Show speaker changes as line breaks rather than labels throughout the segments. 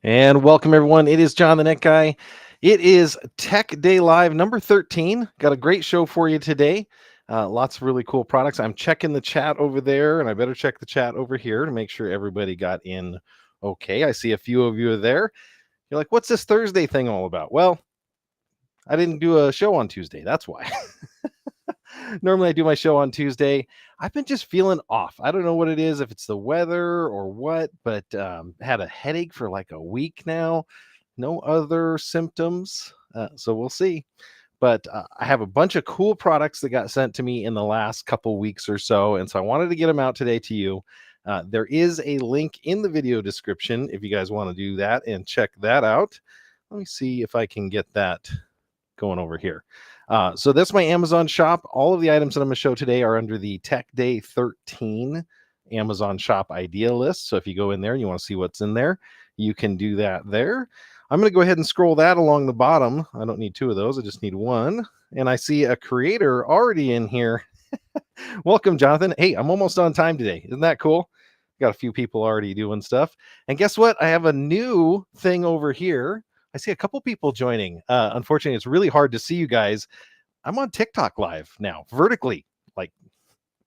And welcome everyone. It is John the Net Guy. It is Tech Day Live number 13. Got a great show for you today. Lots of really cool products. I'm checking the chat over there, and I better check the chat over here to make sure everybody got in okay. I see a few of you are there. You're like, what's this Thursday thing all about? Well, I didn't do a show on Tuesday. That's why. Normally I do my show on Tuesday. I've been just feeling off. I don't know what it is, if it's the weather or what, but had a headache for like a week now. No other symptoms. So we'll see. But I have a bunch of cool products that got sent to me in the last couple weeks or so. And so I wanted to get them out today to you. There is a link in the video description if you guys want to do that and check that out. Let me see if I can get that going over here. So that's my Amazon shop. All of the items that I'm going to show today are under the Tech Day 13 Amazon shop idea list. So if you go in there and you want to see what's in there, you can do that there. I'm going to go ahead and scroll that along the bottom. I don't need two of those. I just need one. And I see a creator already in here. Welcome, Jonathan. Hey, I'm almost on time today. Isn't that cool? Got a few people already doing stuff. And guess what? I have a new thing over here. I see a couple people joining. Unfortunately, it's really hard to see you guys. I'm on TikTok live now, vertically. Like,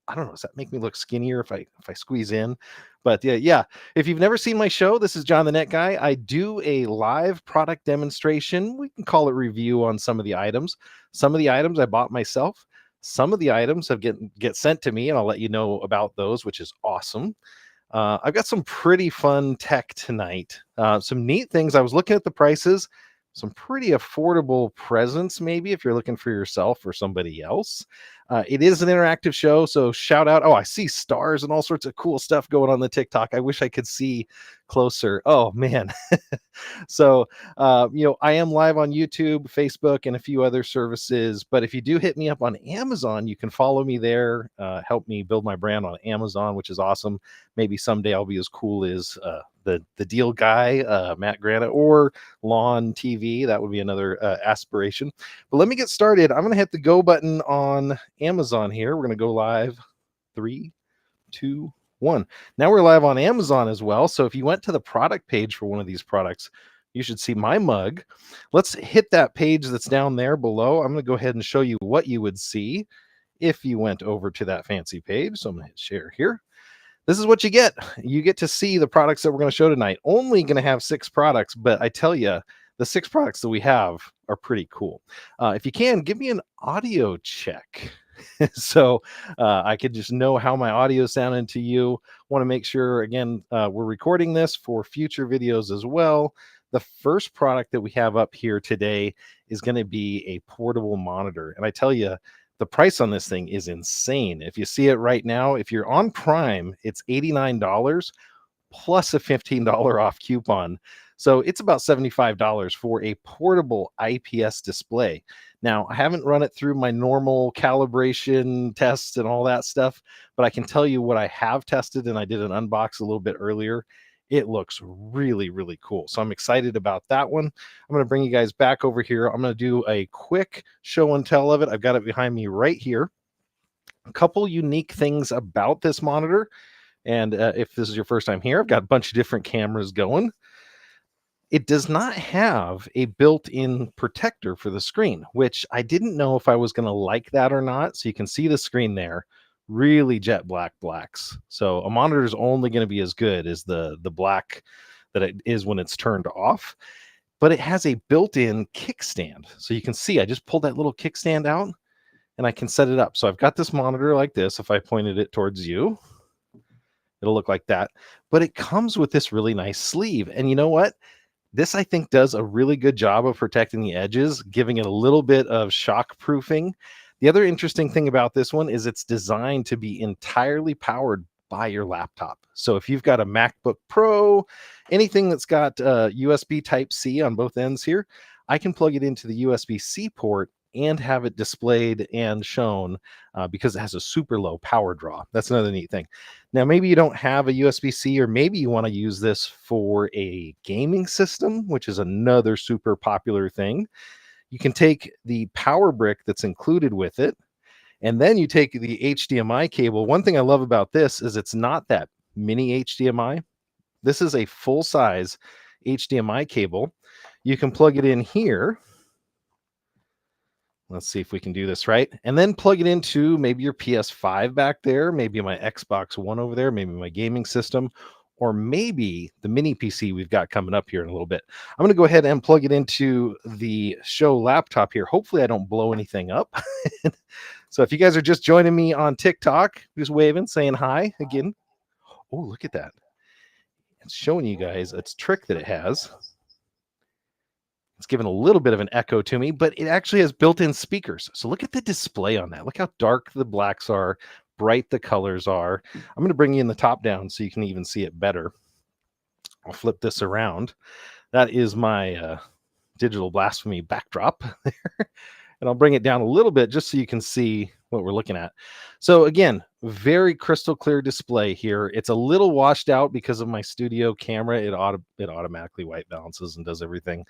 I don't know, does that make me look skinnier if I squeeze in? But yeah. If you've never seen my show, this is John the Net Guy. I do a live product demonstration. We can call it review on some of the items. Some of the items I bought myself. Some of the items have get sent to me, and I'll let you know about those, which is awesome. I've got some pretty fun tech tonight. Some neat things. I was looking at the prices, some pretty affordable presents, maybe if you're looking for yourself or somebody else. It is an interactive show, so shout out. Oh, I see stars and all sorts of cool stuff going on the TikTok. I wish I could see closer. Oh, man. So, I am live on YouTube, Facebook, and a few other services. But if you do hit me up on Amazon, you can follow me there, help me build my brand on Amazon, which is awesome. Maybe someday I'll be as cool as the deal guy, Matt Granite, or Lawn TV. That would be another aspiration. But let me get started. I'm going to hit the go button on Amazon here. We're going to go live. 3, 2, 1. Now we're live on Amazon as well. So if you went to the product page for one of these products, you should see my mug. Let's hit that page that's down there below. I'm going to go ahead and show you what you would see if you went over to that fancy page. So I'm going to hit share here. This is what you get. You get to see the products that we're going to show tonight. Only going to have 6 products, but I tell you, the 6 products that we have are pretty cool. If you can, give me an audio check. So I could just know how my audio is sounding to you. Want to make sure, again, we're recording this for future videos as well. The first product that we have up here today is going to be a portable monitor. And I tell you, the price on this thing is insane. If you see it right now, if you're on Prime, it's $89 plus a $15 off coupon. So it's about $75 for a portable IPS display. Now, I haven't run it through my normal calibration tests and all that stuff, but I can tell you what I have tested, and I did an unbox a little bit earlier. It looks really, really cool. So I'm excited about that one. I'm going to bring you guys back over here. I'm going to do a quick show and tell of it. I've got it behind me right here. A couple unique things about this monitor. And if this is your first time here, I've got a bunch of different cameras going. It does not have a built-in protector for the screen, which I didn't know if I was going to like that or not. So you can see the screen there, really jet black blacks. So a monitor is only going to be as good as the black that it is when it's turned off. But it has a built-in kickstand. So you can see I just pulled that little kickstand out and I can set it up. So I've got this monitor like this. If I pointed it towards you, it'll look like that. But it comes with this really nice sleeve. And you know what? This, I think, does a really good job of protecting the edges, giving it a little bit of shock proofing. The other interesting thing about this one is it's designed to be entirely powered by your laptop. So if you've got a MacBook Pro, anything that's got USB Type-C on both ends here, I can plug it into the USB-C port and have it displayed and shown because it has a super low power draw. That's another neat thing. Now, maybe you don't have a USB-C, or maybe you want to use this for a gaming system, which is another super popular thing. You can take the power brick that's included with it, and then you take the HDMI cable. One thing I love about this is it's not that mini HDMI. This is a full-size HDMI cable. You can plug it in here. Let's see if we can do this right. And then plug it into maybe your PS5 back there, maybe my Xbox One over there, maybe my gaming system, or maybe the mini PC we've got coming up here in a little bit. I'm going to go ahead and plug it into the show laptop here. Hopefully I don't blow anything up. So if you guys are just joining me on TikTok, just waving, saying hi again. Oh, look at that. It's showing you guys a trick that it has. It's given a little bit of an echo to me, but it actually has built-in speakers. So look at the display on that. Look how dark the blacks are, bright the colors are. I'm going to bring you in the top down so you can even see it better. I'll flip this around. That is my digital blasphemy backdrop there. And I'll bring it down a little bit just so you can see what we're looking at. So again, very crystal clear display here. It's a little washed out because of my studio camera. It automatically white balances and does everything.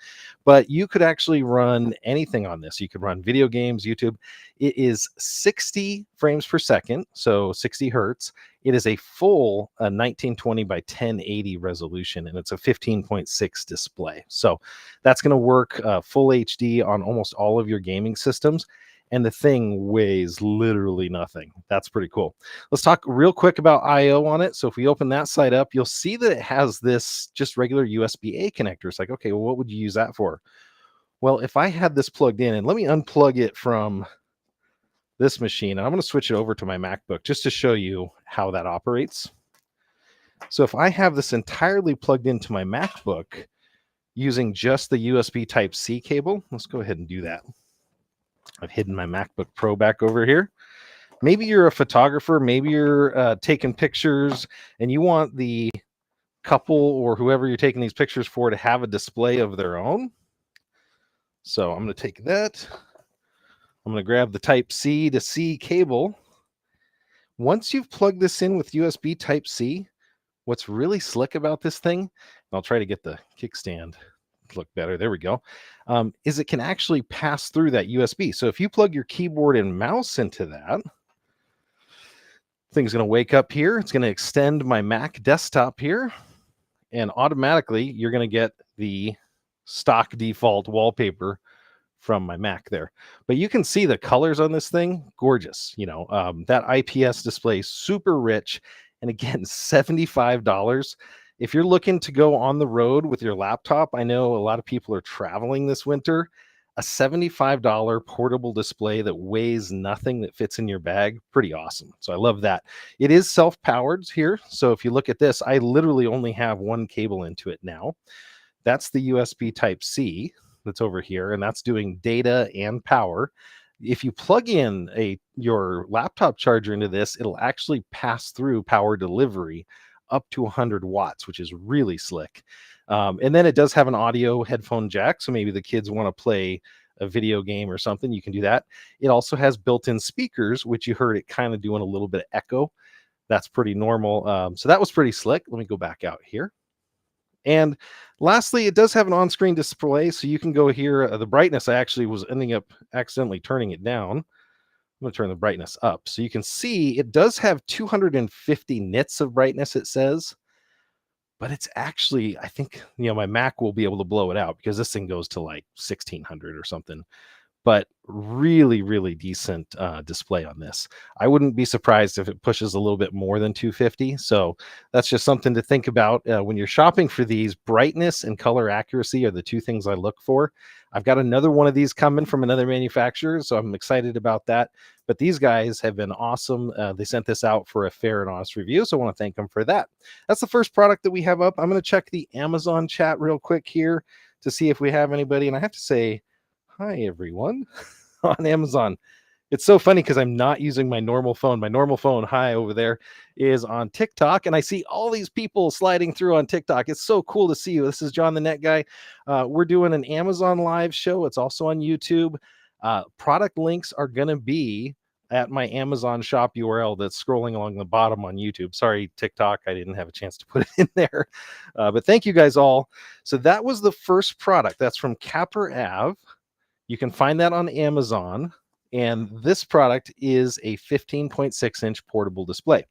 But you could actually run anything on this. You could run video games, YouTube. It is 60 frames per second, so 60 hertz. It is a full 1920 by 1080 resolution, and it's a 15.6 display. So that's going to work full HD on almost all of your gaming systems. And the thing weighs literally nothing. That's pretty cool. Let's talk real quick about I/O on it. So if we open that side up, you'll see that it has this just regular USB-A connector. It's like, okay, well, what would you use that for? Well, if I had this plugged in, and let me unplug it from this machine, and I'm going to switch it over to my MacBook just to show you how that operates. So if I have this entirely plugged into my MacBook using just the USB Type-C cable, let's go ahead and do that. I've hidden my MacBook Pro back over here. Maybe you're a photographer, maybe you're taking pictures and you want the couple or whoever you're taking these pictures for to have a display of their own. So I'm going to take that. I'm going to grab the Type-C to C cable. Once you've plugged this in with USB Type-C, what's really slick about this thing, I'll try to get the kickstand look better. There we go. Is it can actually pass through that USB. So if you plug your keyboard and mouse into that, thing's going to wake up here. It's going to extend my Mac desktop here, and automatically you're going to get the stock default wallpaper from my Mac there. But you can see the colors on this thing, gorgeous. You know, that IPS display, super rich. And again, $75. If you're looking to go on the road with your laptop, I know a lot of people are traveling this winter. A $75 portable display that weighs nothing, that fits in your bag, pretty awesome. So I love that. It is self-powered here. So if you look at this, I literally only have one cable into it now. That's the USB Type-C that's over here, and that's doing data and power. If you plug in your laptop charger into this, it'll actually pass through power delivery up to 100 watts, which is really slick. And then it does have an audio headphone jack. So maybe the kids want to play a video game or something, you can do that. It also has built-in speakers, which you heard it kind of doing a little bit of echo. That's pretty normal. So that was pretty slick. Let me go back out here. And lastly, it does have an on-screen display. So you can go here. The brightness, I actually was ending up accidentally turning it down. I'm going to turn the brightness up. So you can see it does have 250 nits of brightness, it says. But it's actually, I think, my Mac will be able to blow it out because this thing goes to like 1600 or something. But really, really decent display on this. I wouldn't be surprised if it pushes a little bit more than 250. So that's just something to think about when you're shopping for these. Brightness and color accuracy are the two things I look for. I've got another one of these coming from another manufacturer, so I'm excited about that. But these guys have been awesome. They sent this out for a fair and honest review, so I want to thank them for that. That's the first product that we have up. I'm going to check the Amazon chat real quick here to see if we have anybody. And I have to say, hi, everyone, on Amazon. It's so funny because I'm not using my normal phone. My normal phone, hi, over there, is on TikTok, and I see all these people sliding through on TikTok. It's so cool to see you. This is John the Net Guy. We're doing an Amazon live show. It's also on YouTube. Product links are going to be at my Amazon shop URL that's scrolling along the bottom on YouTube. Sorry, TikTok, I didn't have a chance to put it in there. But thank you guys all. So that was the first product. That's from Capper Ave. You can find that on Amazon. And this product is a 15.6-inch portable display.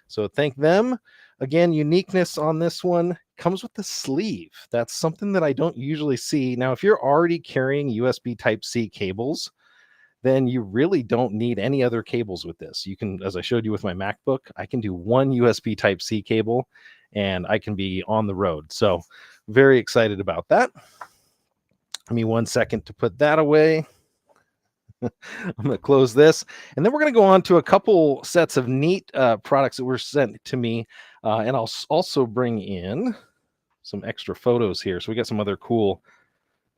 So thank them. Again, uniqueness on this one, comes with the sleeve. That's something that I don't usually see. Now, if you're already carrying USB Type-C cables, then you really don't need any other cables with this. You can, as I showed you with my MacBook, I can do one USB Type-C cable and I can be on the road. So very excited about that. Give me 1 second to put that away. I'm going to close this, and then we're going to go on to a couple sets of neat products that were sent to me, and I'll also bring in some extra photos here. So we got some other cool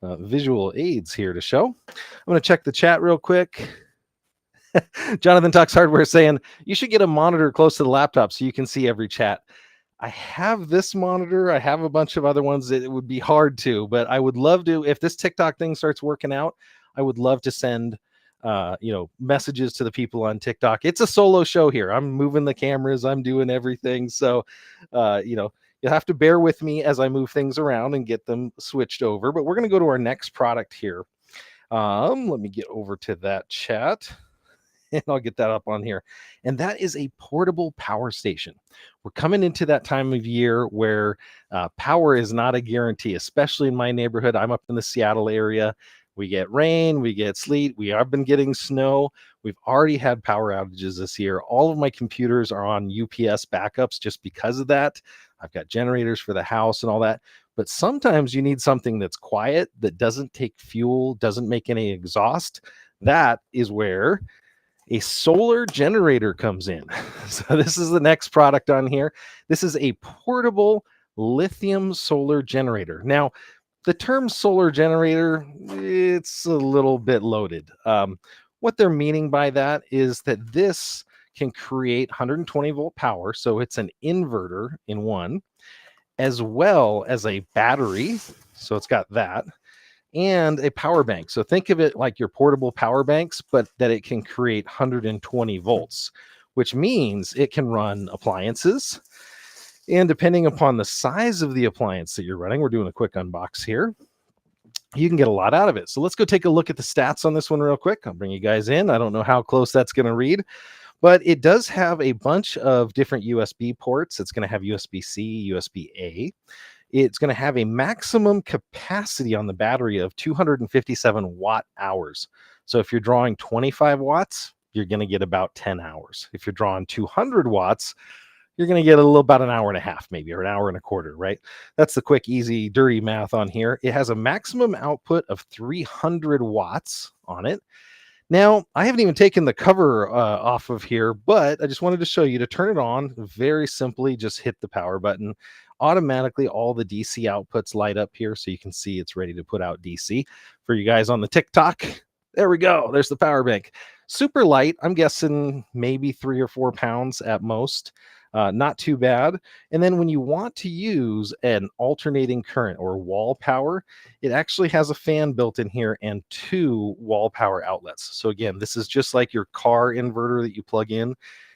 visual aids here to show. I'm going to check the chat real quick. Jonathan Talks Hardware saying you should get a monitor close to the laptop so you can see every chat. I have this monitor. I have a bunch of other ones. It would be hard to, but I would love to. If this TikTok thing starts working out, I would love to send messages to the people on TikTok. It's a solo show here. I'm moving the cameras. I'm doing everything. So, you'll have to bear with me as I move things around and get them switched over. But we're going to go to our next product here. Let me get over to that chat. And I'll get that up on here. And that is a portable power station. We're coming into that time of year where power is not a guarantee, especially in my neighborhood. I'm up in the Seattle area. We get rain, we get sleet, we have been getting snow. We've already had power outages this year. All of my computers are on UPS backups just because of that. I've got generators for the house and all that. But sometimes you need something that's quiet, that doesn't take fuel, doesn't make any exhaust. That is where a solar generator comes in. So this is the next product on here. This is a portable lithium solar generator. Now, the term solar generator, it's a little bit loaded. What they're meaning by that is that this can create 120 volt power. So it's an inverter in one, as well as a battery. So it's got that, and a power bank. So think of it like your portable power banks, but that it can create 120 volts, which means it can run appliances. And depending upon the size of the appliance that you're running, we're doing a quick unbox here, you can get a lot out of it. So let's go take a look at the stats on this one real quick. I'll bring you guys in. I don't know how close that's going to read, but it does have a bunch of different USB ports. It's going to have USB-C, USB-A. It's going to have a maximum capacity on the battery of 257 watt hours. So if you're drawing 25 watts, you're going to get about 10 hours. If you're drawing 200 watts, you're going to get about an hour and a half, maybe, or an hour and a quarter, right? That's the quick, easy, dirty math on here. It has a maximum output of 300 watts on it. Now, I haven't even taken the cover off of here, but I just wanted to show you to turn it on. Very simply, just hit the power button. Automatically, all the DC outputs light up here, so you can see it's ready to put out DC. For you guys on the TikTok, there we go. There's the power bank. Super light. I'm guessing maybe 3 or 4 pounds at most. Not too bad. And then when you want to use an alternating current or wall power, it actually has a fan built in here and 2 wall power outlets. So again, this is just like your car inverter that you plug in.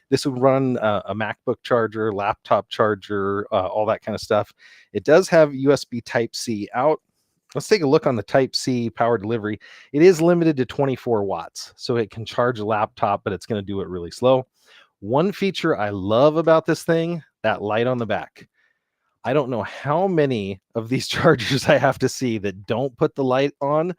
This would run a MacBook charger, laptop charger, all that kind of stuff. It does have USB Type-C out. Let's take a look on the Type-C power delivery. It is limited to 24 watts, so it can charge a laptop, but it's going to do it really slow. One feature I love about this thing, that light on the back. I don't know how many of these chargers I have to see that don't put the light on.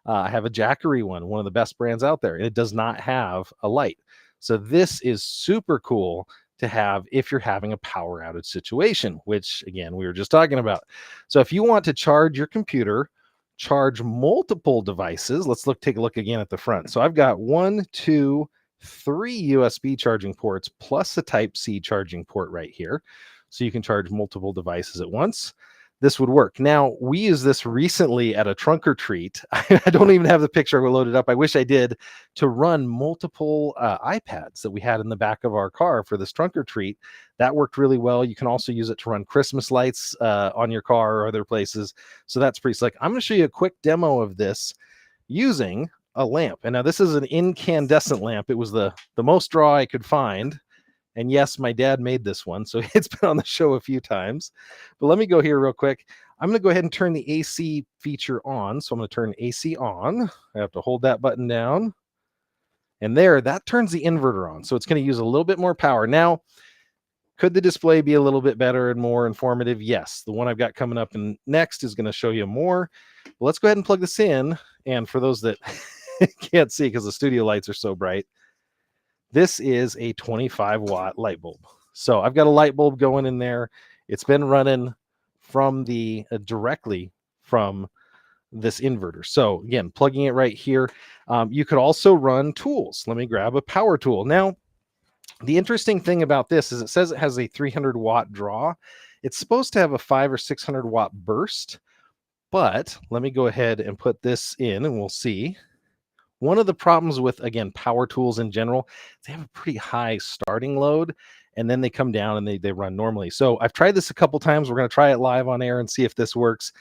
I have a Jackery one of the best brands out there, and it does not have a light. So this is super cool to have if you're having a power outage situation, which again, we were just talking about. So if you want to charge your computer, charge multiple devices, take a look again at the front. So I've got 1, 2, 3 USB charging ports plus a Type-C charging port right here. So you can charge multiple devices at once. This would work. Now, we used this recently at a trunk or treat. I don't even have the picture loaded up. I wish I did, to run multiple iPads that we had in the back of our car for this trunk or treat. That worked really well. You can also use it to run Christmas lights on your car or other places. So that's pretty slick. I'm going to show you a quick demo of this using a lamp. And now this is an incandescent lamp. It was the most draw I could find. And yes, my dad made this one, so it's been on the show a few times. But let me go here real quick. I'm going to go ahead and turn the AC feature on. So I'm going to turn AC on. I have to hold that button down. And there, that turns the inverter on. So it's going to use a little bit more power. Now, Could the display be a little bit better and more informative? Yes. The one I've got coming up and next is going to show you more. But let's go ahead and plug this in. And for those that can't see because the studio lights are so bright, this is a 25-watt light bulb. So I've got a light bulb going in there. It's been running from the directly from this inverter. So again, plugging it right here. You could also run tools. Let me grab a power tool. Now, the interesting thing about this is it says it has a 300-watt draw. It's supposed to have a 500 or 600-watt burst, but let me go ahead and put this in and we'll see. One of the problems with, again, power tools in general, they have a pretty high starting load, and then they come down and they run normally. So I've tried this a couple times. We're going to try it live on air and see if this works.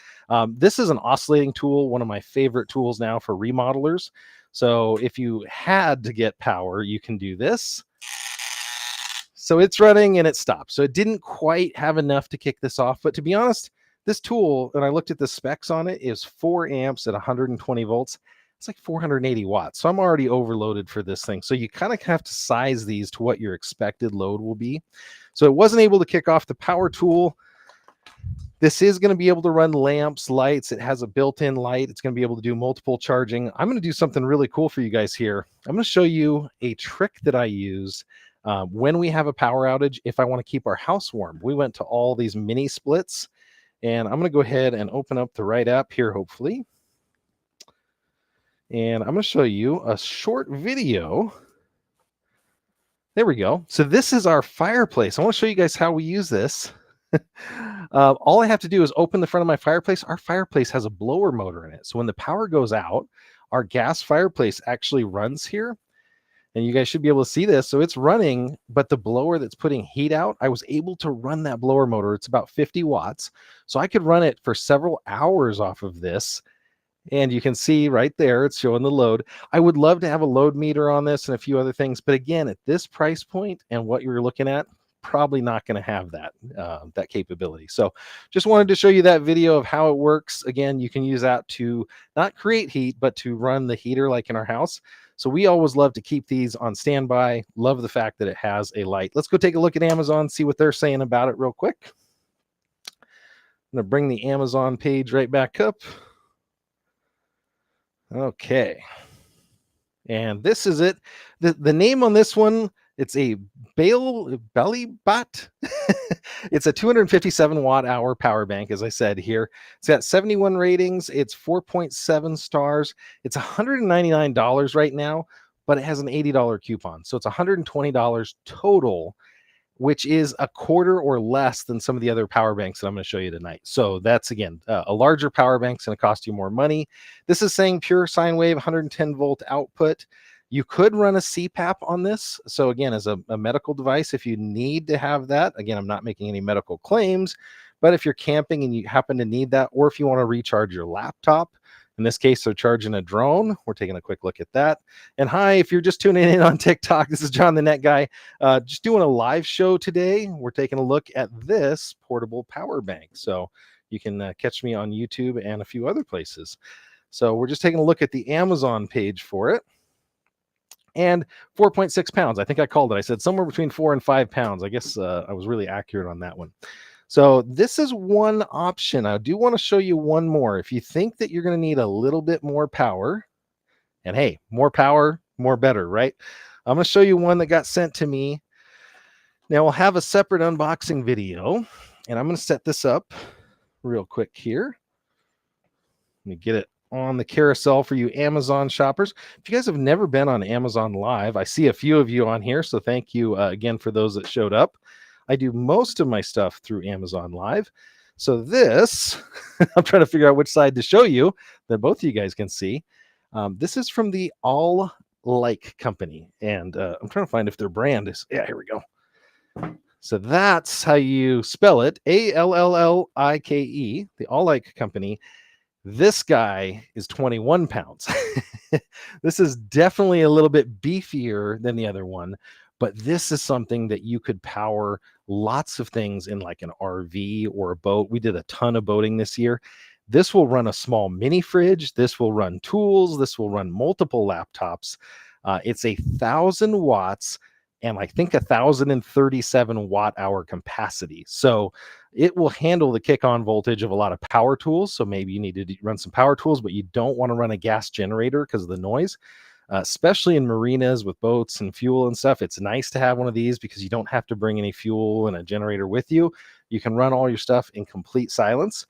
This is an oscillating tool, one of my favorite tools now for remodelers. So if you had to get power, you can do this. So it's running and it stopped. So it didn't quite have enough to kick this off. But to be honest, this tool, and I looked at the specs on it, is 4 amps at 120 volts. It's like 480 watts. So I'm already overloaded for this thing. So you kind of have to size these to what your expected load will be. So it wasn't able to kick off the power tool. This is going to be able to run lamps, lights. It has a built-in light. It's going to be able to do multiple charging. I'm going to do something really cool for you guys here. I'm going to show you a trick that I use when we have a power outage, if I want to keep our house warm. We went to all these mini splits, and I'm going to go ahead and open up the right app here, hopefully. And I'm going to show you a short video. There we go. So this is our fireplace. I want to show you guys how we use this. All I have to do is open the front of my fireplace. Our fireplace has a blower motor in it. So when the power goes out, our gas fireplace actually runs here. And you guys should be able to see this. So it's running, but the blower that's putting heat out, I was able to run that blower motor. It's about 50 watts. So I could run it for several hours off of this. And you can see right there, it's showing the load. I would love to have a load meter on this and a few other things. But again, at this price point and what you're looking at, probably not going to have that, that capability. So just wanted to show you that video of how it works. Again, you can use that to not create heat, but to run the heater like in our house. So we always love to keep these on standby. Love the fact that it has a light. Let's go take a look at Amazon, see what they're saying about it real quick. I'm going to bring the Amazon page right back up. Okay. And this is it. The name on this one, it's a belly bot. It's a 257 watt hour power bank, as I said here. It's got 71 ratings. It's 4.7 stars. It's $199 right now, but it has an $80 coupon. So it's $120 total, which is a quarter or less than some of the other power banks that I'm going to show you tonight. So that's, again, a larger power bank is going to cost you more money. This is saying pure sine wave, 110 volt output. You could run a CPAP on this. So again, as a medical device, if you need to have that, again, I'm not making any medical claims, but if you're camping and you happen to need that, or if you want to recharge your laptop, in this case, they're charging a drone. We're taking a quick look at that. And hi, if you're just tuning in on TikTok, this is John the Net Guy, just doing a live show today. We're taking a look at this portable power bank. So you can catch me on YouTube and a few other places. So we're just taking a look at the Amazon page for it. And 4.6 pounds. I think I called it. I said somewhere between 4 and 5 pounds. I guess I was really accurate on that one. So this is one option. I do want to show you one more. If you think that you're going to need a little bit more power, and hey, more power, more better, right? I'm going to show you one that got sent to me. Now we'll have a separate unboxing video, and I'm going to set this up real quick here. Let me get it on the carousel for you Amazon shoppers. If you guys have never been on Amazon Live, I see a few of you on here, so thank you again for those that showed up. I do most of my stuff through Amazon Live. So this, I'm trying to figure out which side to show you that both of you guys can see. This is from the All Like company, and I'm trying to find if their brand is, yeah, here we go. So that's how you spell it, ALLLIKE, the All Like company. This guy is 21 pounds. This is definitely a little bit beefier than the other one, but this is something that you could power lots of things in, like an RV or a boat. We did a ton of boating this year. This will run a small mini fridge. This will run tools. This will run multiple laptops. It's 1,000 watts, and I think 1,037 watt hour capacity. So it will handle the kick on voltage of a lot of power tools. So maybe you need to run some power tools, but you don't want to run a gas generator because of the noise, especially in marinas with boats and fuel and stuff. It's nice to have one of these because you don't have to bring any fuel and a generator with you. You can run all your stuff in complete silence.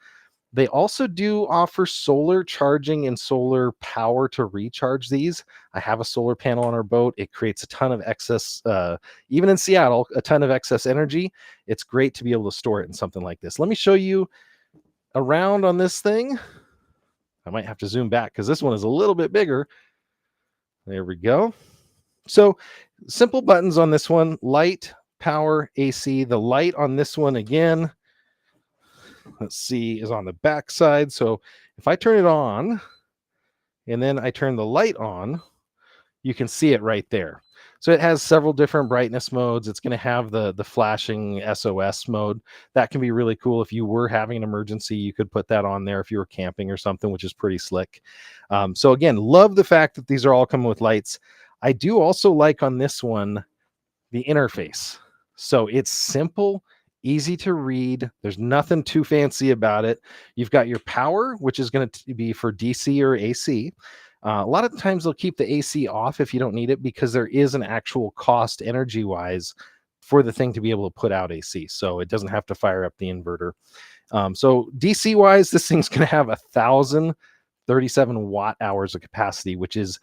They also do offer solar charging and solar power to recharge these. I have a solar panel on our boat. It creates a ton of excess, even in Seattle, a ton of excess energy. It's great to be able to store it in something like this. Let me show you around on this thing. I might have to zoom back because this one is a little bit bigger. There we go. So simple buttons on this one: light, power, AC. The light on this one, again, let's see, is on the back side. So if I turn it on and then I turn the light on, you can see it right there. So it has several different brightness modes. It's going to have the flashing SOS mode. That can be really cool. If you were having an emergency, you could put that on there if you were camping or something, which is pretty slick. So again, love the fact that these are all coming with lights. I do also like on this one the interface. So it's simple, easy to read. There's nothing too fancy about it. You've got your power, which is going to be for DC or AC. A lot of times they'll keep the AC off if you don't need it because there is an actual cost energy wise for the thing to be able to put out AC. So it doesn't have to fire up the inverter. So DC wise, this thing's going to have 1,037 watt hours of capacity, which is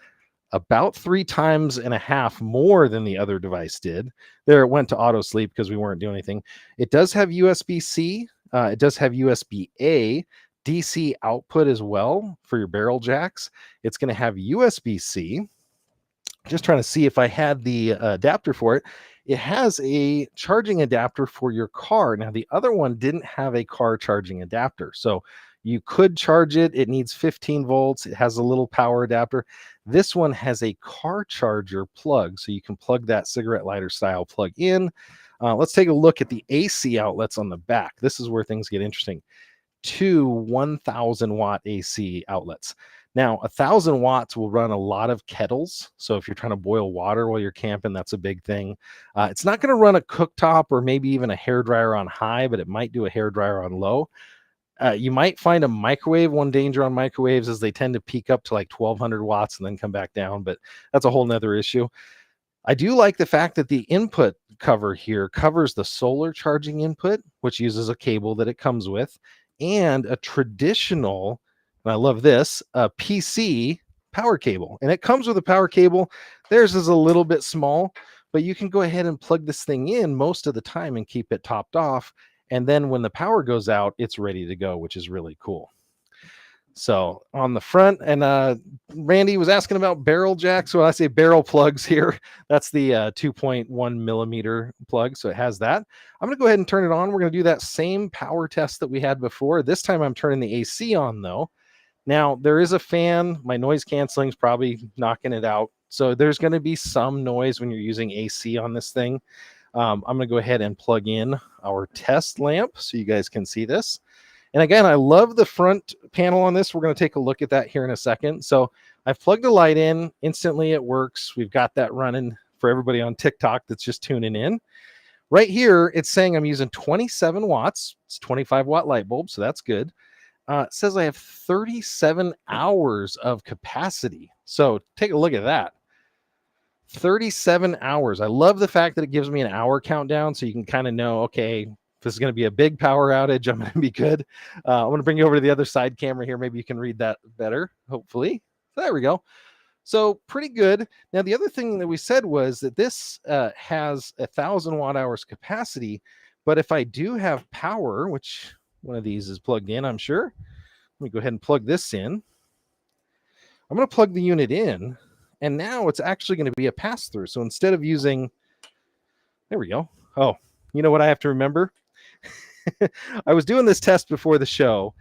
about 3.5 times more than the other device did. There, it went to auto sleep because we weren't doing anything. It does have USB-C. It does have USB-A, DC output as well for your barrel jacks. It's going to have USB-C. Just trying to see if I had the adapter for it. It has a charging adapter for your car. Now, the other one didn't have a car charging adapter. So you could charge it. It needs 15 volts. It has a little power adapter. This one has a car charger plug. So you can plug that cigarette lighter style plug in. Let's take a look at the AC outlets on the back. This is where things get interesting. 2 1,000 watt AC outlets. Now, 1,000 watts will run a lot of kettles. So if you're trying to boil water while you're camping, that's a big thing. It's not going to run a cooktop or maybe even a hairdryer on high, but it might do a hairdryer on low. You might find a microwave. One danger on microwaves is they tend to peak up to like 1,200 watts and then come back down, but that's a whole nother issue. I do like the fact that the input cover here covers the solar charging input, which uses a cable that it comes with, and a traditional, and I love this, a PC power cable. And it comes with a power cable. Theirs is a little bit small, but you can go ahead and plug this thing in most of the time and keep it topped off. And then when the power goes out, it's ready to go, which is really cool. So on the front, and Randy was asking about barrel jacks. So when I say barrel plugs here, that's the 2.1 millimeter plug. So it has that. I'm going to go ahead and turn it on. We're going to do that same power test that we had before. This time I'm turning the AC on though. Now there is a fan. My noise canceling is probably knocking it out. So there's going to be some noise when you're using AC on this thing. I'm going to go ahead and plug in our test lamp so you guys can see this. And again, I love the front panel on this. We're going to take a look at that here in a second. So I've plugged the light in. Instantly it works. We've got that running for everybody on TikTok that's just tuning in. Right here, it's saying I'm using 27 watts. It's 25 watt light bulb, so that's good. It says I have 37 hours of capacity. So take a look at that. 37 hours. I love the fact that it gives me an hour countdown so you can kind of know, okay, if this is going to be a big power outage, I'm going to be good. I'm going to bring you over to the other side camera here. Maybe you can read that better, hopefully. There we go. So pretty good. Now, the other thing that we said was that this has 1,000 watt hours capacity, but if I do have power, which one of these is plugged in, I'm sure. Let me go ahead and plug this in. I'm going to plug the unit in, and now it's actually going to be a pass-through. So instead of using, there we go. Oh, you know what I have to remember? I was doing this test before the show,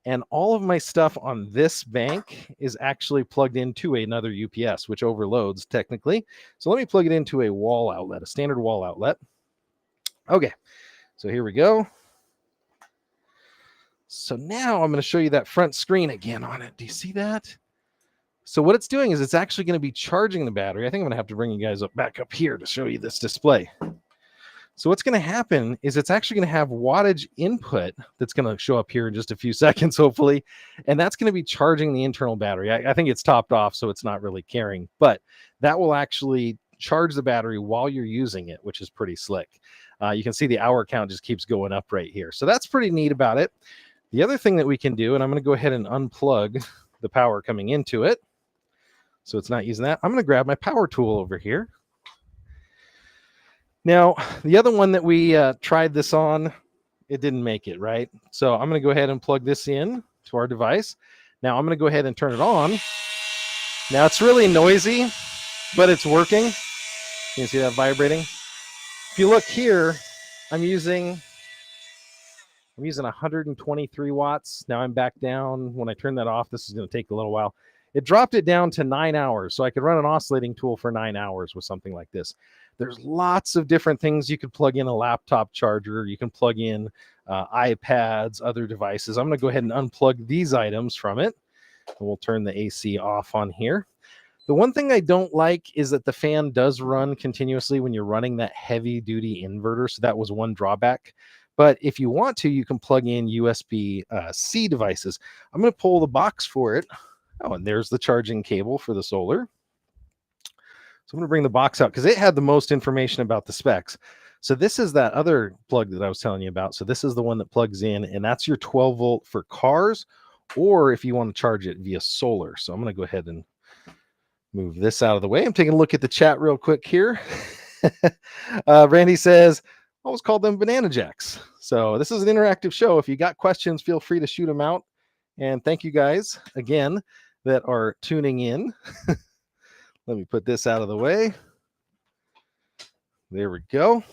and all of my stuff on this bank is actually plugged into another UPS, which overloads technically. So let me plug it into a wall outlet, a standard wall outlet. Okay, so here we go. So now I'm going to show you that front screen again on it. Do you see that? So what it's doing is it's actually going to be charging the battery. I think I'm going to have to bring you guys back up here to show you this display. So what's going to happen is it's actually going to have wattage input that's going to show up here in just a few seconds, hopefully. And that's going to be charging the internal battery. I think it's topped off, so it's not really carrying. But that will actually charge the battery while you're using it, which is pretty slick. You can see the hour count just keeps going up right here. So that's pretty neat about it. The other thing that we can do, and I'm going to go ahead and unplug the power coming into it, so it's not using that. I'm going to grab my power tool over here. Now, the other one that we tried this on, it didn't make it, right? So I'm going to go ahead and plug this in to our device. Now I'm going to go ahead and turn it on. Now it's really noisy, but it's working. You can see that vibrating. If you look here, I'm using 123 watts. Now I'm back down. When I turn that off, this is going to take a little while. It dropped it down to 9 hours. So I could run an oscillating tool for 9 hours with something like this. There's lots of different things. You could plug in a laptop charger. You can plug in iPads, other devices. I'm going to go ahead and unplug these items from it. And we'll turn the AC off on here. The one thing I don't like is that the fan does run continuously when you're running that heavy duty inverter. So that was one drawback. But if you want to, you can plug in USB-C devices. I'm going to pull the box for it. Oh, and there's the charging cable for the solar. So I'm going to bring the box out because it had the most information about the specs. So this is that other plug that I was telling you about. So this is the one that plugs in, and that's your 12 volt for cars, or if you want to charge it via solar. So I'm going to go ahead and move this out of the way. I'm taking a look at the chat real quick here. Randy says, I always called them banana jacks. So this is an interactive show. If you got questions, feel free to shoot them out. And thank you guys again that are tuning in. Let me put this out of the way. There we go.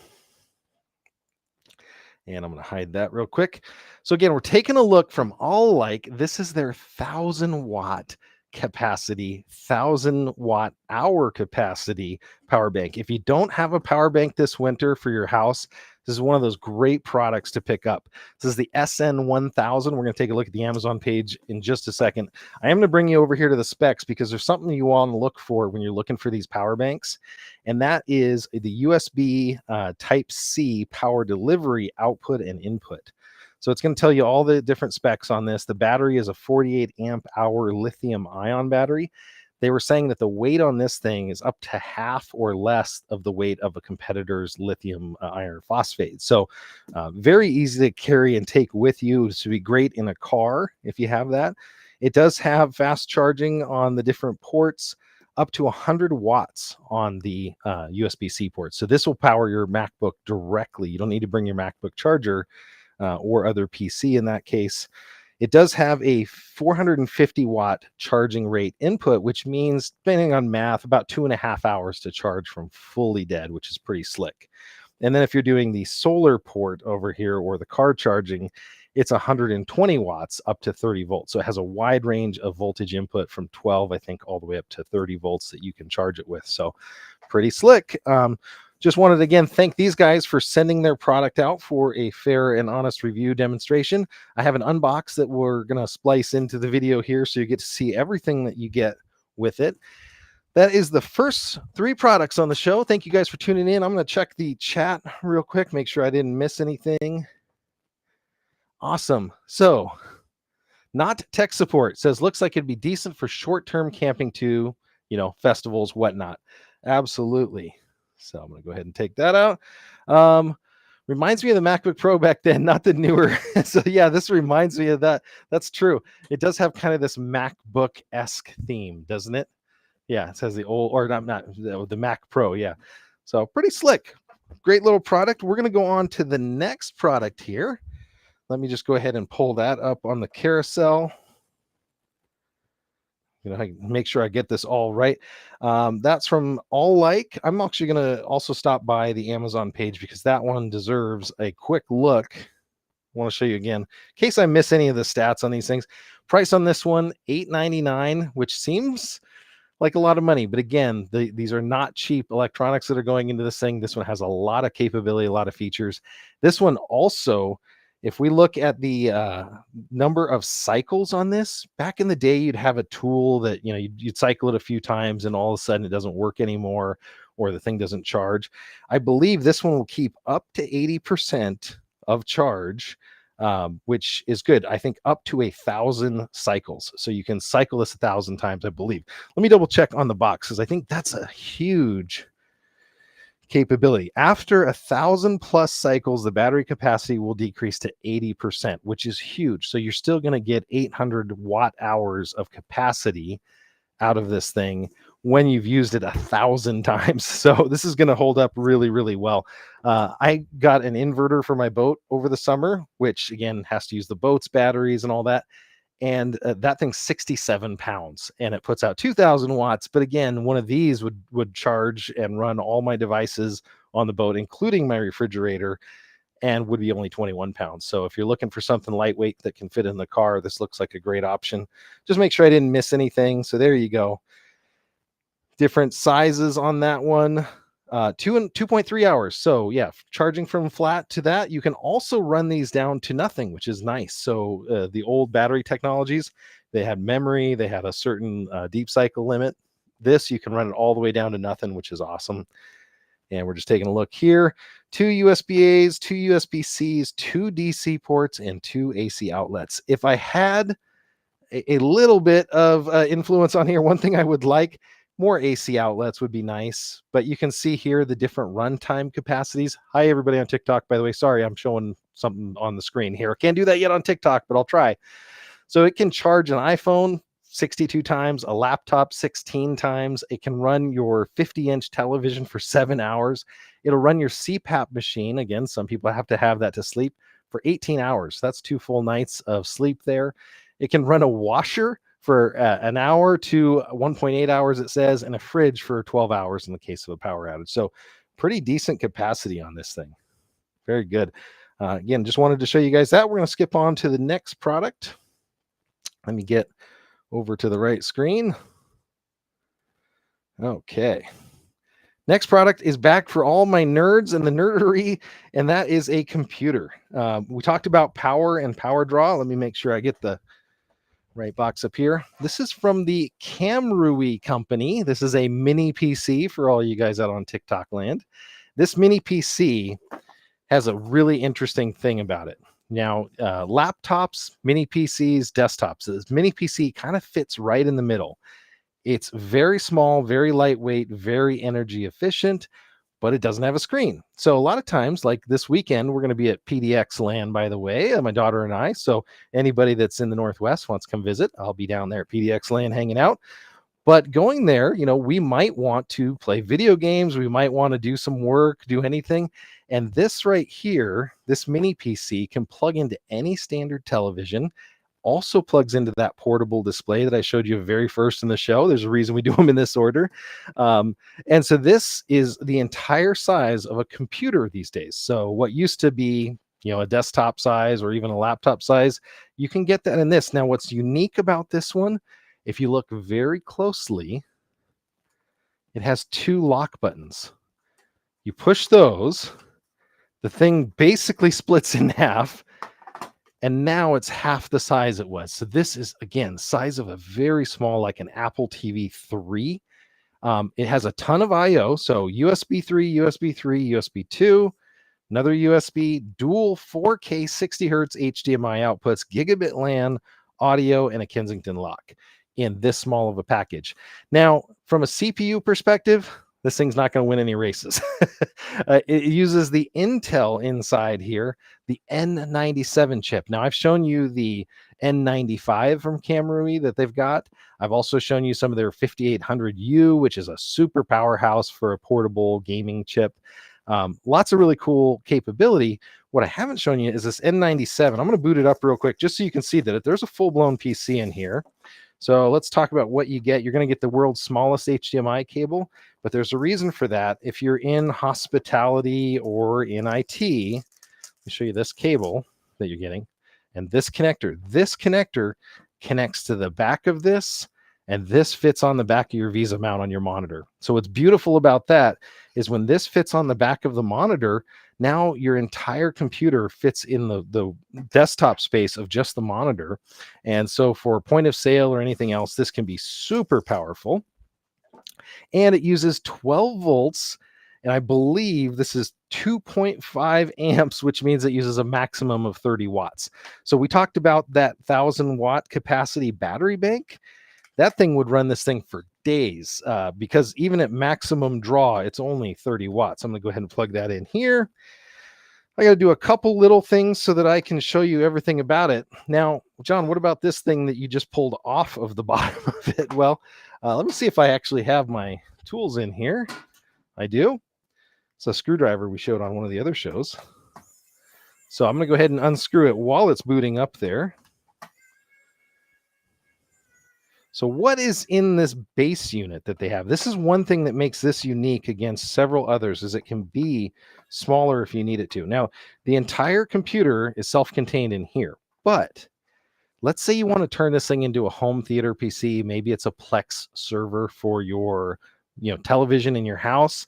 And I'm going to hide that real quick. So again, we're taking a look from All-Like. This is their 1,000 watt capacity, 1,000 watt hour capacity power bank. If you don't have a power bank this winter for your house, this is one of those great products to pick up. This is the SN1000. We're going to take a look at the Amazon page in just a second. I am going to bring you over here to the specs because there's something you want to look for when you're looking for these power banks. And that is the USB Type-C power delivery output and input. So it's going to tell you all the different specs on this. The battery is a 48 amp hour lithium ion battery. They were saying that the weight on this thing is up to half or less of the weight of a competitor's lithium iron phosphate. So very easy to carry and take with you. This would be great in a car if you have that. It does have fast charging on the different ports, up to 100 watts on the USB-C port. So this will power your MacBook directly. You don't need to bring your MacBook charger or other PC in that case. It does have a 450 watt charging rate input, which means, depending on math, about 2.5 hours to charge from fully dead, which is pretty slick. And then if you're doing the solar port over here or the car charging, it's 120 watts up to 30 volts. So it has a wide range of voltage input from 12, I think, all the way up to 30 volts that you can charge it with. So pretty slick. Just wanted to, again, thank these guys for sending their product out for a fair and honest review demonstration. I have an unbox that we're going to splice into the video here so you get to see everything that you get with it. That is the first 3 products on the show. Thank you guys for tuning in. I'm going to check the chat real quick, make sure I didn't miss anything. Awesome. So, Not Tech Support says, looks like it'd be decent for short-term camping too, you know, festivals, whatnot. Absolutely. So I'm going to go ahead and take that out. Reminds me of the MacBook Pro back then, not the newer. So yeah, this reminds me of that. That's true. It does have kind of this MacBook-esque theme, doesn't it? Yeah, it says the old, or not the Mac Pro. Yeah. So pretty slick. Great little product. We're going to go on to the next product here. Let me just go ahead and pull that up on the carousel. You know, I make sure I get this all right. That's from All-Like. I'm actually going to also stop by the Amazon page because that one deserves a quick look. I want to show you again, in case I miss any of the stats on these things. Price on this one, $8.99, which seems like a lot of money. But again, these are not cheap electronics that are going into this thing. This one has a lot of capability, a lot of features. This one also If we look at the number of cycles on this, back in the day, you'd have a tool that, you'd cycle it a few times and all of a sudden it doesn't work anymore or the thing doesn't charge. I believe this one will keep up to 80% of charge, which is good. I think up to 1,000 cycles. So you can cycle this 1,000 times, I believe. Let me double check on the box because I think that's a huge capability. After 1,000 plus cycles, the battery capacity will decrease to 80%, which is huge. So you're still going to get 800 watt hours of capacity out of this thing when you've used it 1,000 times. So this is going to hold up really, really well. I got an inverter for my boat over the summer, which again has to use the boat's batteries and all that. And that thing's 67 pounds and it puts out 2,000 watts. But again, one of these would charge and run all my devices on the boat, including my refrigerator, and would be only 21 pounds. So if you're looking for something lightweight that can fit in the car, this looks like a great option. Just make sure I didn't miss anything. So there you go. Different sizes on that one. 2.3 hours. So yeah, charging from flat to that. You can also run these down to nothing, which is nice. So the old battery technologies, they had memory, they had a certain deep cycle limit. This, you can run it all the way down to nothing, which is awesome. And we're just taking a look here. 2 USB-A's, 2 USB-C's, 2 DC ports, and 2 AC outlets. If I had a little bit of influence on here, one thing I would like, more AC outlets would be nice, but you can see here the different runtime capacities. Hi, everybody on TikTok, by the way. Sorry, I'm showing something on the screen here. I can't do that yet on TikTok, but I'll try. So it can charge an iPhone 62 times, a laptop 16 times. It can run your 50-inch television for 7 hours. It'll run your CPAP machine. Again, some people have to have that to sleep for 18 hours. That's 2 full nights of sleep there. It can run a washer for an hour to 1.8 hours, it says, and a fridge for 12 hours in the case of a power outage. So pretty decent capacity on this thing. Very good. Again, just wanted to show you guys that. We're going to skip on to the next product. Let me get over to the right screen. Okay. Next product is back for all my nerds and the nerdery, and that is a computer. We talked about power and power draw. Let me make sure I get the right box up here. This is from the Camrui company. This is a mini PC for all you guys out on TikTok land. This mini PC has a really interesting thing about it. Now, laptops, mini PCs, desktops. This mini PC kind of fits right in the middle. It's very small, very lightweight, very energy efficient, but it doesn't have a screen. So a lot of times, like this weekend, we're going to be at PDX land, by the way, my daughter and I. So anybody that's in the Northwest wants to come visit, I'll be down there at PDX land hanging out. But going there, we might want to play video games. We might want to do some work, do anything. And this right here, this mini PC can plug into any standard television, also plugs into that portable display that I showed you very first in the show. There's a reason we do them in this order. And so this is the entire size of a computer these days. So what used to be, a desktop size or even a laptop size, you can get that in this. Now, what's unique about this one, if you look very closely, it has 2 lock buttons. You push those, the thing basically splits in half, and now it's half the size it was. So this is, again, size of a very small, like an Apple TV 3. It has a ton of I/O, so USB 3, USB 3, USB 2, another USB, dual 4K 60 hertz HDMI outputs, gigabit LAN, audio, and a Kensington lock in this small of a package. Now, from a CPU perspective, this thing's not going to win any races. It uses the Intel inside here, the N97 chip. Now, I've shown you the N95 from Camrui that they've got. I've also shown you some of their 5800U, which is a super powerhouse for a portable gaming chip. Lots of really cool capability. What I haven't shown you is this N97. I'm going to boot it up real quick just so you can see that there's a full-blown PC in here. So let's talk about what you get. You're going to get the world's smallest HDMI cable, but there's a reason for that. If you're in hospitality or in IT, let me show you this cable that you're getting. And this connector connects to the back of this and this fits on the back of your Visa mount on your monitor. So what's beautiful about that is when this fits on the back of the monitor, now your entire computer fits in the desktop space of just the monitor. And so for point of sale or anything else, this can be super powerful. And it uses 12 volts. And I believe this is 2.5 amps, which means it uses a maximum of 30 watts. So we talked about that 1,000-watt capacity battery bank. That thing would run this thing for days because even at maximum draw, it's only 30 watts. I'm going to go ahead and plug that in here. I got to do a couple little things so that I can show you everything about it. Now, John, what about this thing that you just pulled off of the bottom of it? Well, let me see if I actually have my tools in here. I do. It's a screwdriver we showed on one of the other shows. So I'm going to go ahead and unscrew it while it's booting up there. So what is in this base unit that they have? This is one thing that makes this unique against several others, is it can be smaller if you need it to. Now, the entire computer is self-contained in here, but let's say you want to turn this thing into a home theater PC. Maybe it's a Plex server for your, television in your house.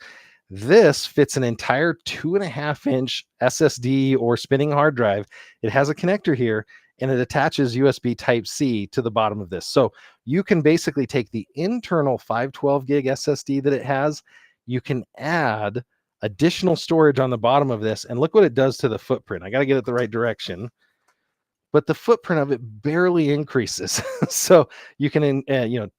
This fits an entire 2.5-inch SSD or spinning hard drive. It has a connector here, and it attaches USB Type-C to the bottom of this. So you can basically take the internal 512 gig SSD that it has. You can add additional storage on the bottom of this, and look what it does to the footprint. I got to get it the right direction, but the footprint of it barely increases. So you can,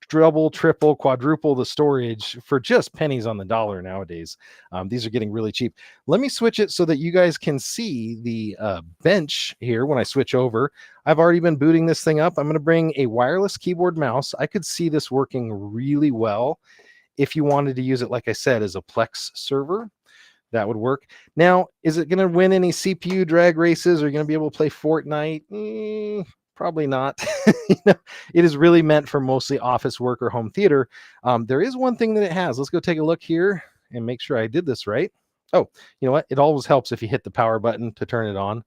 double, triple, quadruple the storage for just pennies on the dollar nowadays. These are getting really cheap. Let me switch it so that you guys can see the bench here when I switch over. I've already been booting this thing up. I'm going to bring a wireless keyboard mouse. I could see this working really well if you wanted to use it, like I said, as a Plex server. That would work. Now, is it going to win any CPU drag races? Are you going to be able to play Fortnite? Probably not. It is really meant for mostly office work or home theater. There is one thing that it has. Let's go take a look here and make sure I did this right. Oh, you know what? It always helps if you hit the power button to turn it on.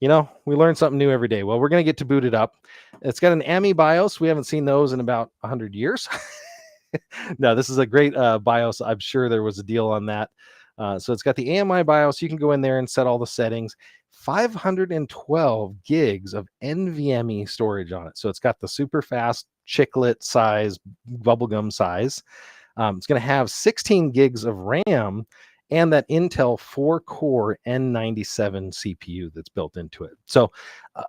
We learn something new every day. Well, we're going to get to boot it up. It's got an AMI BIOS. We haven't seen those in about 100 years. No, this is a great BIOS. I'm sure there was a deal on that. So it's got the AMI BIOS. You can go in there and set all the settings. 512 gigs of NVMe storage on it. So it's got the super fast chiclet size, bubblegum size. It's going to have 16 gigs of RAM and that Intel 4-core N97 CPU that's built into it. So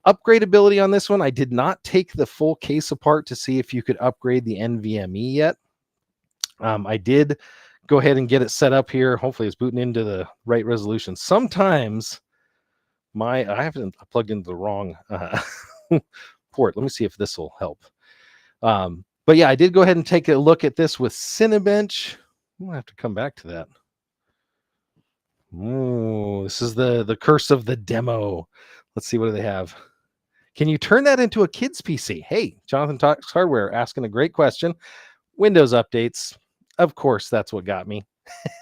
upgradability on this one, I did not take the full case apart to see if you could upgrade the NVMe yet. I did go ahead and get it set up here. Hopefully it's booting into the right resolution. Sometimes I haven't plugged into the wrong port. Let me see if this will help. But yeah, I did go ahead and take a look at this with Cinebench. We'll have to come back to that. Oh, this is the curse of the demo. Let's see, what do they have? Can you turn that into a kid's PC? Hey, Jonathan Talks Hardware asking a great question. Windows updates. Of course, that's what got me.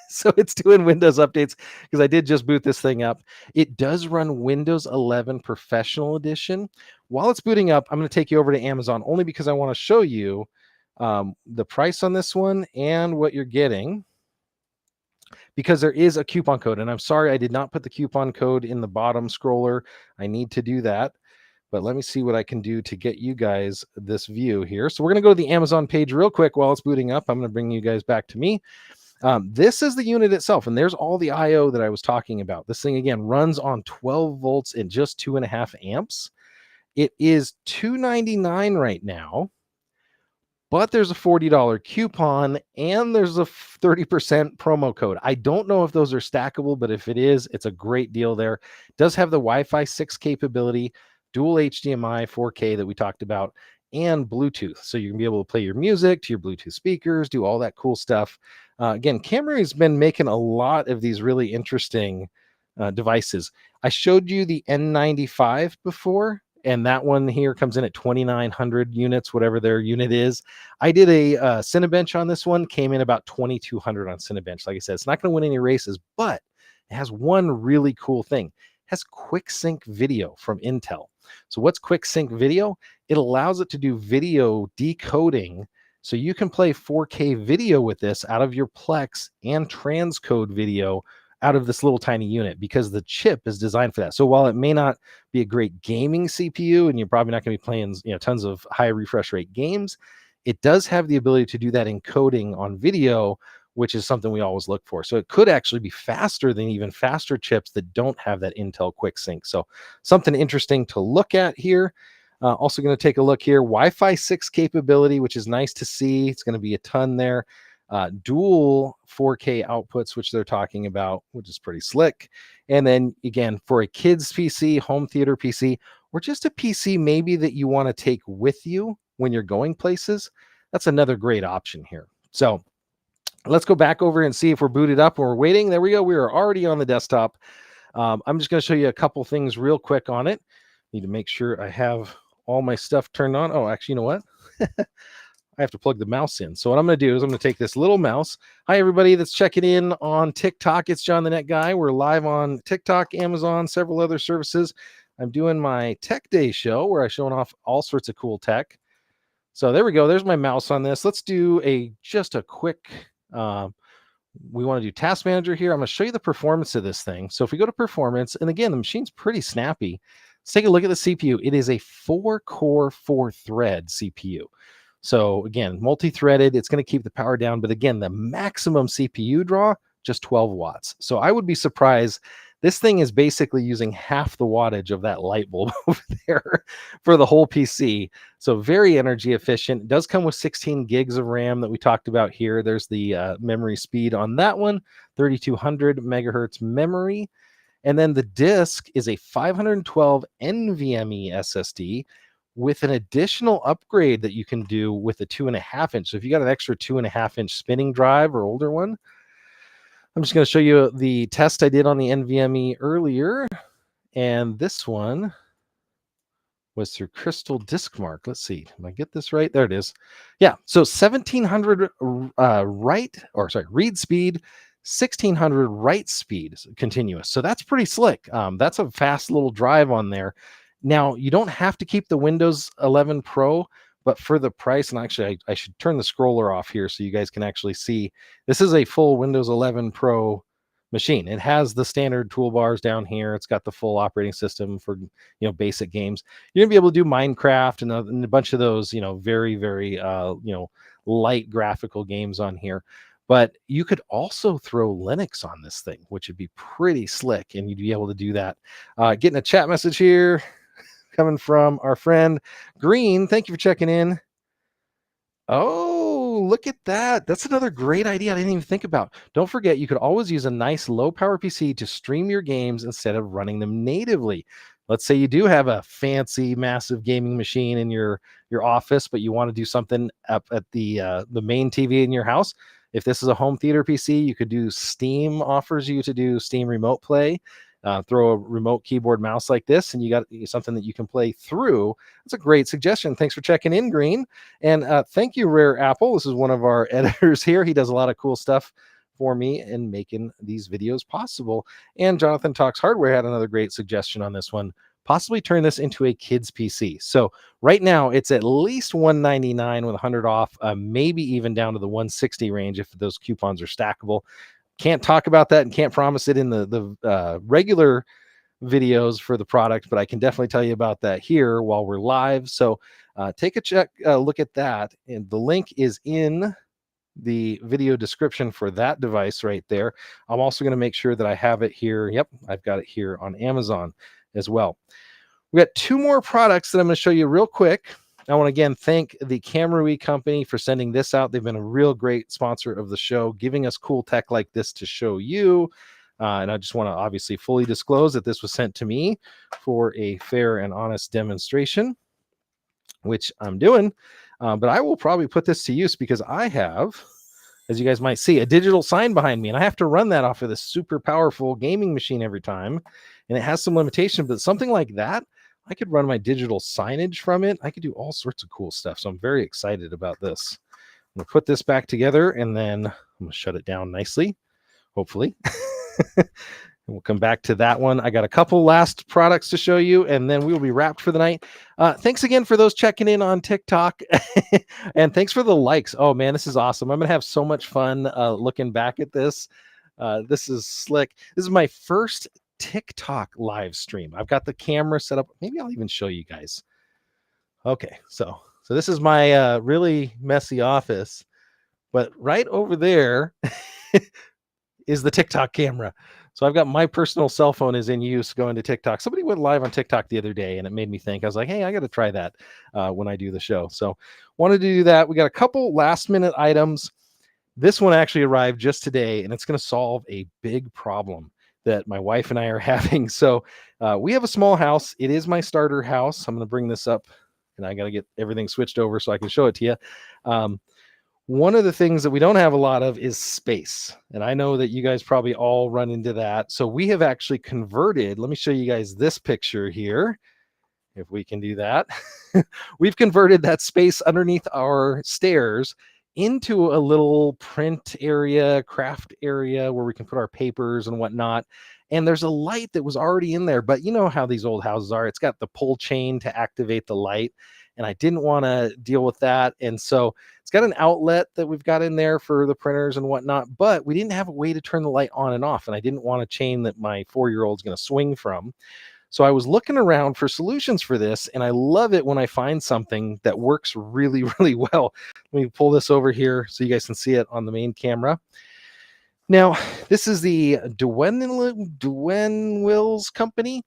So it's doing Windows updates because I did just boot this thing up. It does run Windows 11 Professional Edition. While it's booting up, I'm going to take you over to Amazon only because I want to show you the price on this one and what you're getting, because there is a coupon code. And I'm sorry I did not put the coupon code in the bottom scroller. I need to do that. But let me see what I can do to get you guys this view here. So we're going to go to the Amazon page real quick while it's booting up. I'm going to bring you guys back to me. This is the unit itself, and there's all the I/O that I was talking about. This thing, again, runs on 12 volts and just 2.5 amps. It is $299 right now, but there's a $40 coupon, and there's a 30% promo code. I don't know if those are stackable, but if it is, it's a great deal there. It does have the Wi-Fi 6 capability, dual HDMI 4K that we talked about, and Bluetooth. So you can be able to play your music to your Bluetooth speakers, do all that cool stuff. Again, Camry has been making a lot of these really interesting devices. I showed you the N95 before, and that one here comes in at 2,900 units, whatever their unit is. I did a Cinebench on this one, came in about 2,200 on Cinebench. Like I said, it's not going to win any races, but it has one really cool thing. It has quick sync video from Intel. So what's quick sync video? It allows it to do video decoding So you can play 4K video with this out of your Plex and transcode video out of this little tiny unit because the chip is designed for that. So while it may not be a great gaming CPU and you're probably not going to be playing, tons of high refresh rate games, it does have the ability to do that encoding on video, which is something we always look for. So it could actually be faster than even faster chips that don't have that Intel Quick Sync. So something interesting to look at here. Also going to take a look here, Wi-Fi 6 capability, which is nice to see. It's going to be a ton there. Dual 4K outputs, which they're talking about, which is pretty slick. And then again, for a kid's PC, home theater PC, or just a PC maybe that you want to take with you when you're going places, that's another great option here. So let's go back over and see if we're booted up or we're waiting. There we go. We are already on the desktop. I'm just going to show you a couple things real quick on it. Need to make sure I have all my stuff turned on. Oh, actually, you know what? I have to plug the mouse in. So what I'm going to do is I'm going to take this little mouse. Hi, everybody that's checking in on TikTok. It's John the Net Guy. We're live on TikTok, Amazon, several other services. I'm doing my Tech Day show where I'm showing off all sorts of cool tech. So there we go. There's my mouse on this. Let's do just a quick, we want to do task manager here. I'm going to show you the performance of this thing. So if we go to performance, and again, the machine's pretty snappy. Let's take a look at the CPU. It is a 4-core, 4-thread CPU. So again, multi-threaded, it's going to keep the power down. But again, the maximum CPU draw, just 12 watts. So I would be surprised. This thing is basically using half the wattage of that light bulb over there for the whole PC. So very energy efficient. It does come with 16 gigs of RAM that we talked about here. There's the memory speed on that one, 3200 megahertz memory. And then the disk is a 512 NVMe SSD with an additional upgrade that you can do with a 2.5 inch. So if you got an extra 2.5 inch spinning drive or older one, I'm just going to show you the test I did on the NVMe earlier. And this one was through Crystal Disk Mark. Let's see. Did I get this right? There it is. Yeah. So 1700 read speed, 1600 write speed continuous. So that's pretty slick. That's a fast little drive on there. Now, you don't have to keep the Windows 11 Pro, but for the price, and actually I should turn the scroller off here so you guys can actually see, this is a full Windows 11 Pro machine. It has the standard toolbars down here. It's got the full operating system for, basic games. You're gonna be able to do Minecraft and a bunch of those, very, very, light graphical games on here. But you could also throw Linux on this thing, which would be pretty slick, and you'd be able to do that. Getting a chat message here coming from our friend Green. Thank you for checking in. Oh, look at that. That's another great idea I didn't even think about. Don't forget, you could always use a nice low power PC to stream your games instead of running them natively. Let's say you do have a fancy, massive gaming machine in your office, but you want to do something up at the main TV in your house. If this is a home theater PC, you could do Steam offers you to do Steam Remote Play. Throw a remote keyboard mouse like this, and you got something that you can play through. That's a great suggestion. Thanks for checking in, Green. And thank you, Rare Apple. This is one of our editors here. He does a lot of cool stuff for me in making these videos possible. And Jonathan Talks Hardware had another great suggestion on this one. Possibly turn this into a kid's PC. So right now it's at least $199 with 100 off, maybe even down to the 160 range if those coupons are stackable. Can't talk about that and can't promise it in the regular videos for the product, but I can definitely tell you about that here while we're live. So take a look at that. And the link is in the video description for that device right there. I'm also going to make sure that I have it here. Yep, I've got it here on Amazon as well. We got two more products that I'm going to show you real quick. I want to again thank the Camerui company for sending this out. They've been a real great sponsor of the show, giving us cool tech like this to show you. And I just want to obviously fully disclose that this was sent to me for a fair and honest demonstration, which I'm doing. But I will probably put this to use because I have, as you guys might see, a digital sign behind me, and I have to run that off of this super powerful gaming machine every time. And it has some limitation, but something like that, I could run my digital signage from it. I could do all sorts of cool stuff. So I'm very excited about this. I'm going to put this back together, and then I'm going to shut it down nicely, hopefully. And we'll come back to that one. I got a couple last products to show you, and then we will be wrapped for the night. Thanks again for those checking in on TikTok. And thanks for the likes. Oh, man, this is awesome. I'm going to have so much fun looking back at this. This is slick. This is my first TikTok live stream. I've got the camera set up. Maybe I'll even show you guys. Okay, so this is my really messy office, but right over there is the TikTok camera. So I've got my personal cell phone is in use going to TikTok. Somebody went live on TikTok the other day and it made me think. I was like, hey, I got to try that when I do the show. So wanted to do that. We got a couple last minute items. This one actually arrived just today, and it's going to solve a big problem that my wife and I are having. So we have a small house. It is my starter house. I'm going to bring this up, and I got to get everything switched over so I can show it to you. One of the things that we don't have a lot of is space. And I know that you guys probably all run into that. So we have actually converted. Let me show you guys this picture here, if we can do that. We've converted that space underneath our stairs into a little print area, craft area where we can put our papers and whatnot. And there's a light that was already in there, but you know how these old houses are. It's got the pull chain to activate the light. And I didn't want to deal with that. And so it's got an outlet that we've got in there for the printers and whatnot, but we didn't have a way to turn the light on and off. And I didn't want a chain that my 4-year-old's going to swing from. So I was looking around for solutions for this, and I love it when I find something that works really, really well. Let me pull this over here so you guys can see it on the main camera. Now, this is the Wills company.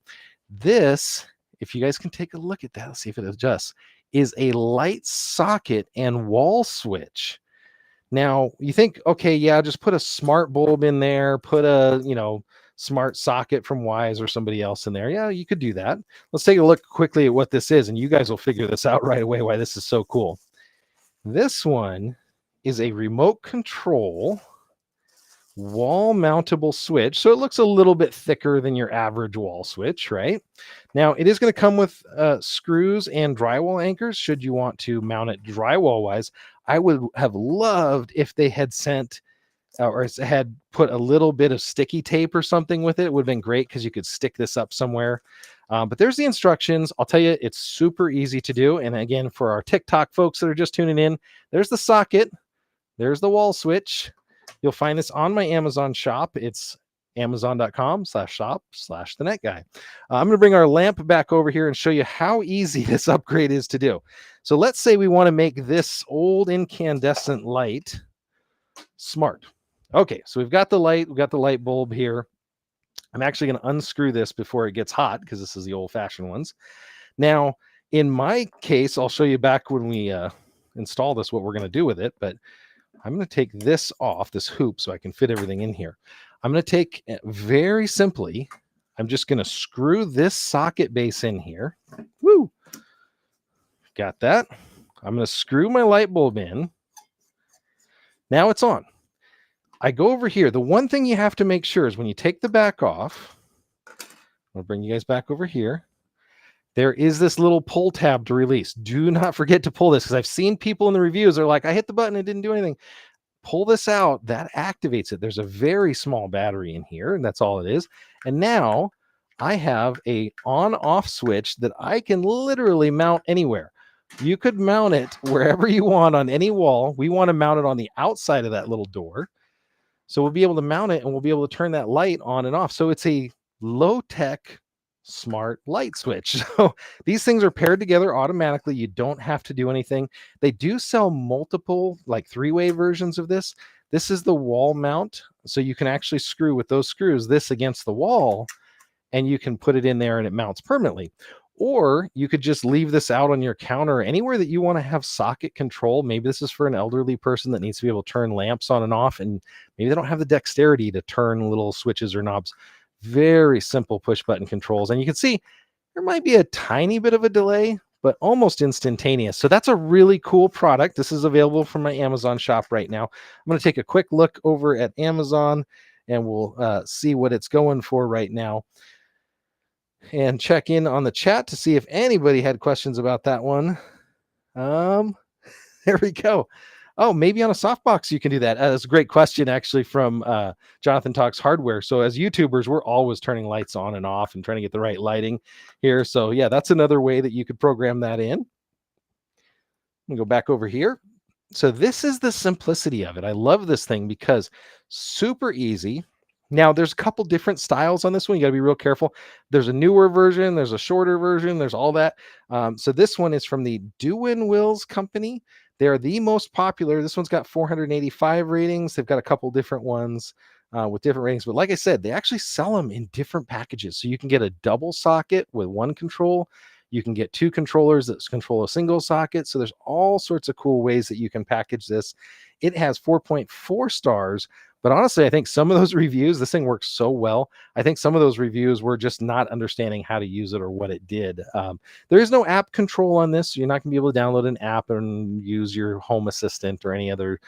This, if you guys can take a look at that, let's see if it adjusts, is a light socket and wall switch. Now, you think, okay, yeah, just put a smart bulb in there, put a, smart socket from Wise or somebody else in there. Yeah, you could do that. Let's take a look quickly at what this is, and you guys will figure this out right away why this is so cool. This one is a remote control wall mountable switch. So it looks a little bit thicker than your average wall switch, right? Now it is going to come with screws and drywall anchors should you want to mount it drywall wise. I would have loved if they had sent or had put a little bit of sticky tape or something with it. It would have been great because you could stick this up somewhere. But there's the instructions. I'll tell you, it's super easy to do. And again, for our TikTok folks that are just tuning in, there's the socket, there's the wall switch. You'll find this on my Amazon shop. It's amazon.com/shop/thenetguy. I'm going to bring our lamp back over here and show you how easy this upgrade is to do. So let's say we want to make this old incandescent light smart. Okay, so we've got the light, we've got the light bulb here. I'm actually going to unscrew this before it gets hot because this is the old-fashioned ones. Now, in my case, I'll show you back when we install this what we're going to do with it, but I'm going to take this off, this hoop, so I can fit everything in here. I'm going to take, very simply, I'm just going to screw this socket base in here. Woo! Got that. I'm going to screw my light bulb in. Now it's on. I go over here. The one thing you have to make sure is when you take the back off, I'll bring you guys back over here. There is this little pull tab to release. Do not forget to pull this because I've seen people in the reviews are like, I hit the button, it didn't do anything. Pull this out, that activates it. There's a very small battery in here, and that's all it is. And now I have a on-off switch that I can literally mount anywhere. You could mount it wherever you want on any wall. We want to mount it on the outside of that little door. So we'll be able to mount it and we'll be able to turn that light on and off. So it's a low-tech smart light switch. So these things are paired together automatically. You don't have to do anything. They do sell multiple, like 3-way versions of this. This is the wall mount. So you can actually screw with those screws this against the wall and you can put it in there and it mounts permanently. Or you could just leave this out on your counter anywhere that you want to have socket control. Maybe this is for an elderly person that needs to be able to turn lamps on and off, and maybe they don't have the dexterity to turn little switches or knobs. Very simple push button controls. And you can see there might be a tiny bit of a delay, but almost instantaneous. So that's a really cool product. This is available from my Amazon shop right now. I'm going to take a quick look over at Amazon and we'll see what it's going for right now. And check in on the chat to see if anybody had questions about that one. There we go. Oh, maybe on a softbox you can do that. That's a great question, actually, from Jonathan Talks Hardware. So as YouTubers, we're always turning lights on and off and trying to get the right lighting here. So yeah, that's another way that you could program that in. Let me go back over here. So this is the simplicity of it. I love this thing because super easy. Now there's a couple different styles on this one. You got to be real careful. There's a newer version, there's a shorter version, there's all that. So this one is from the Doin Wills company. They're the most popular. This one's got 485 ratings. They've got a couple different ones with different ratings, but like I said, they actually sell them in different packages. So you can get a double socket with one control. You can get two controllers that control a single socket. So there's all sorts of cool ways that you can package this. It has 4.4 stars, but honestly, I think some of those reviews, this thing works so well. I think some of those reviews were just not understanding how to use it or what it did. There is no app control on this. So you're not going to be able to download an app and use your home assistant or any other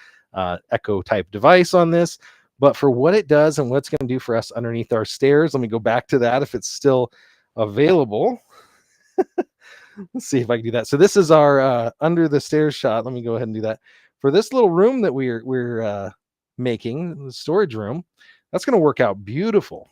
Echo type device on this. But for what it does and what it's going to do for us underneath our stairs, let me go back to that if it's still available. Let's see if I can do that. So this is our under the stairs shot. Let me go ahead and do that for this little room that we're making, the storage room. That's going to work out beautiful.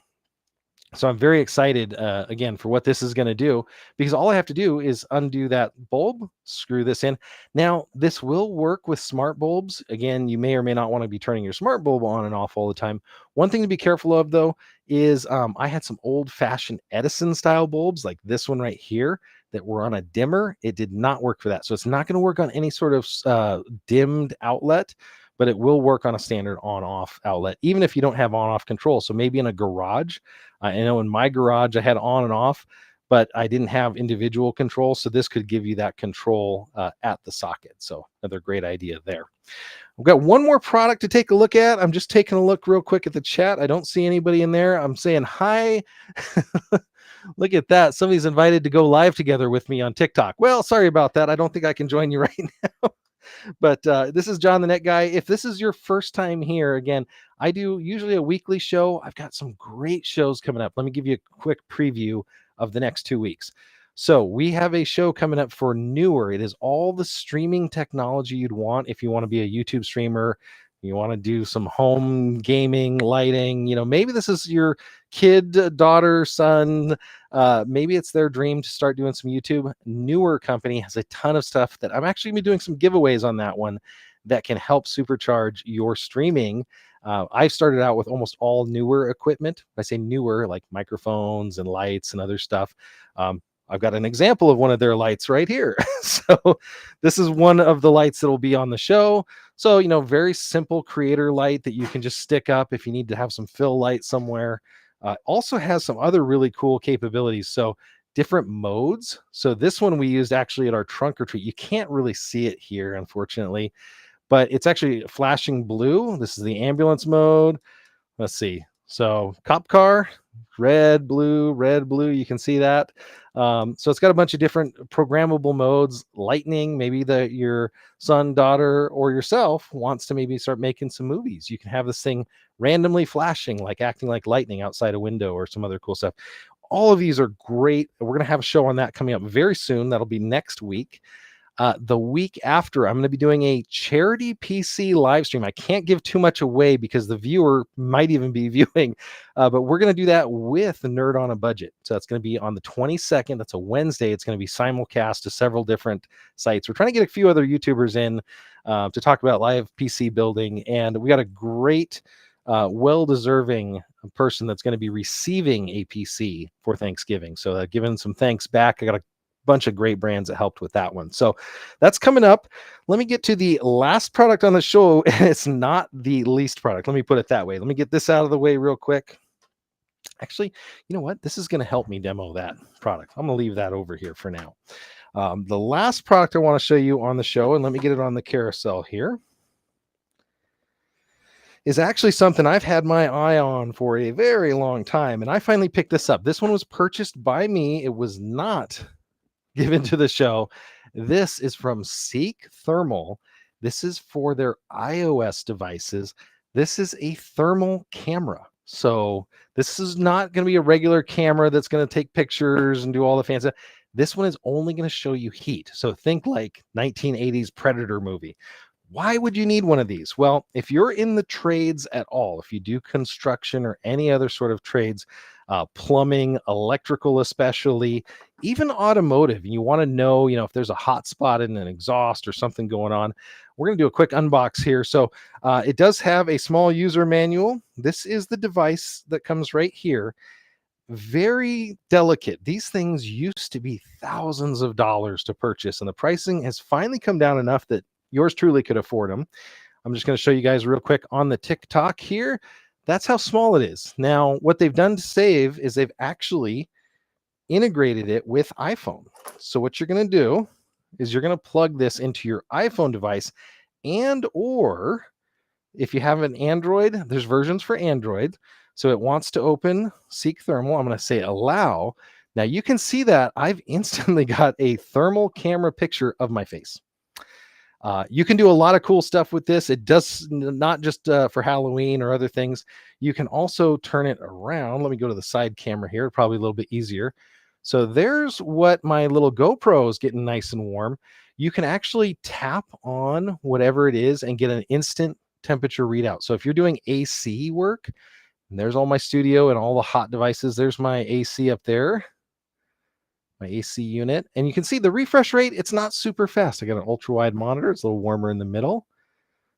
So I'm very excited again for what this is going to do, because all I have to do is undo that bulb, screw this in. Now this will work with smart bulbs. Again, you may or may not want to be turning your smart bulb on and off all the time. One thing to be careful of though is I had some old-fashioned Edison style bulbs like this one right here that were on a dimmer. It did not work for that. So it's not going to work on any sort of dimmed outlet, but it will work on a standard on-off outlet, even if you don't have on-off control. So maybe in a garage, I know in my garage I had on and off, but I didn't have individual control. So this could give you that control at the socket. So another great idea there. We've got one more product to take a look at. I'm just taking a look real quick at the chat. I don't see anybody in there. I'm saying hi. Look at that. Somebody's invited to go live together with me on TikTok. Well, sorry about that. I don't think I can join you right now. But this is John the Net Guy. If this is your first time here, again, I do usually a weekly show. I've got some great shows coming up. Let me give you a quick preview of the next 2 weeks. So we have a show coming up for Newer. It is all the streaming technology you'd want if you want to be a YouTube streamer. You want to do some home gaming, lighting, maybe this is your kid, daughter, son. Maybe it's their dream to start doing some YouTube. Newer company has a ton of stuff that I'm actually going to be doing some giveaways on that one that can help supercharge your streaming. I started out with almost all Newer equipment. I say newer, like microphones and lights and other stuff. I've got an example of one of their lights right here. So this is one of the lights that will be on the show. So, very simple creator light that you can just stick up if you need to have some fill light somewhere. Also has some other really cool capabilities. So different modes. So this one we used actually at our trunk or treat. You can't really see it here, unfortunately, but it's actually flashing blue. This is the ambulance mode. Let's see. So cop car, red, blue, you can see that. So it's got a bunch of different programmable modes. Lightning, maybe your son, daughter, or yourself wants to maybe start making some movies. You can have this thing randomly flashing, like acting like lightning outside a window or some other cool stuff. All of these are great. We're going to have a show on that coming up very soon. That'll be next week. The week after, I'm going to be doing a charity PC live stream. I can't give too much away because the viewer might even be viewing, but we're going to do that with Nerd on a Budget. So that's going to be on the 22nd. That's a Wednesday. It's going to be simulcast to several different sites. We're trying to get a few other YouTubers in to talk about live PC building, and we got a great, well-deserving person that's going to be receiving a PC for Thanksgiving. So giving some thanks back. I got a bunch of great brands that helped with that one. So that's coming up. Let me get to the last product on the show. It's not the least product. Let me put it that way. Let me get this out of the way real quick. Actually, you know what? This is going to help me demo that product. I'm going to leave that over here for now. The last product I want to show you on the show, and let me get it on the carousel here, is actually something I've had my eye on for a very long time. And I finally picked this up. This one was purchased by me. It was not given to the show. This is from Seek Thermal. This is for their iOS devices. This is a thermal camera. So this is not going to be a regular camera that's going to take pictures and do all the fancy stuff. This one is only going to show you heat. So think like 1980s Predator movie. Why would you need one of these? Well, if you're in the trades at all, if you do construction or any other sort of trades, plumbing, electrical, especially, even automotive, and you want to know, if there's a hot spot in an exhaust or something going on, we're going to do a quick unbox here. So it does have a small user manual. This is the device that comes right here. Very delicate. These things used to be thousands of dollars to purchase, and the pricing has finally come down enough that yours truly could afford them. I'm just going to show you guys real quick on the Tik Tok here. That's how small it is. Now, what they've done to save is they've actually integrated it with iPhone. So what you're going to do is you're going to plug this into your iPhone device, and or if you have an Android, there's versions for Android. So it wants to open Seek Thermal. I'm going to say allow. Now you can see that I've instantly got a thermal camera picture of my face. You can do a lot of cool stuff with this. It does not just for Halloween or other things. You can also turn it around. Let me go to the side camera here. Probably a little bit easier. So there's what my little GoPro is getting nice and warm. You can actually tap on whatever it is and get an instant temperature readout. So if you're doing AC work, and there's all my studio and all the hot devices. There's my AC up there, my AC unit. And you can see the refresh rate, it's not super fast. I got an ultra wide monitor. It's a little warmer in the middle.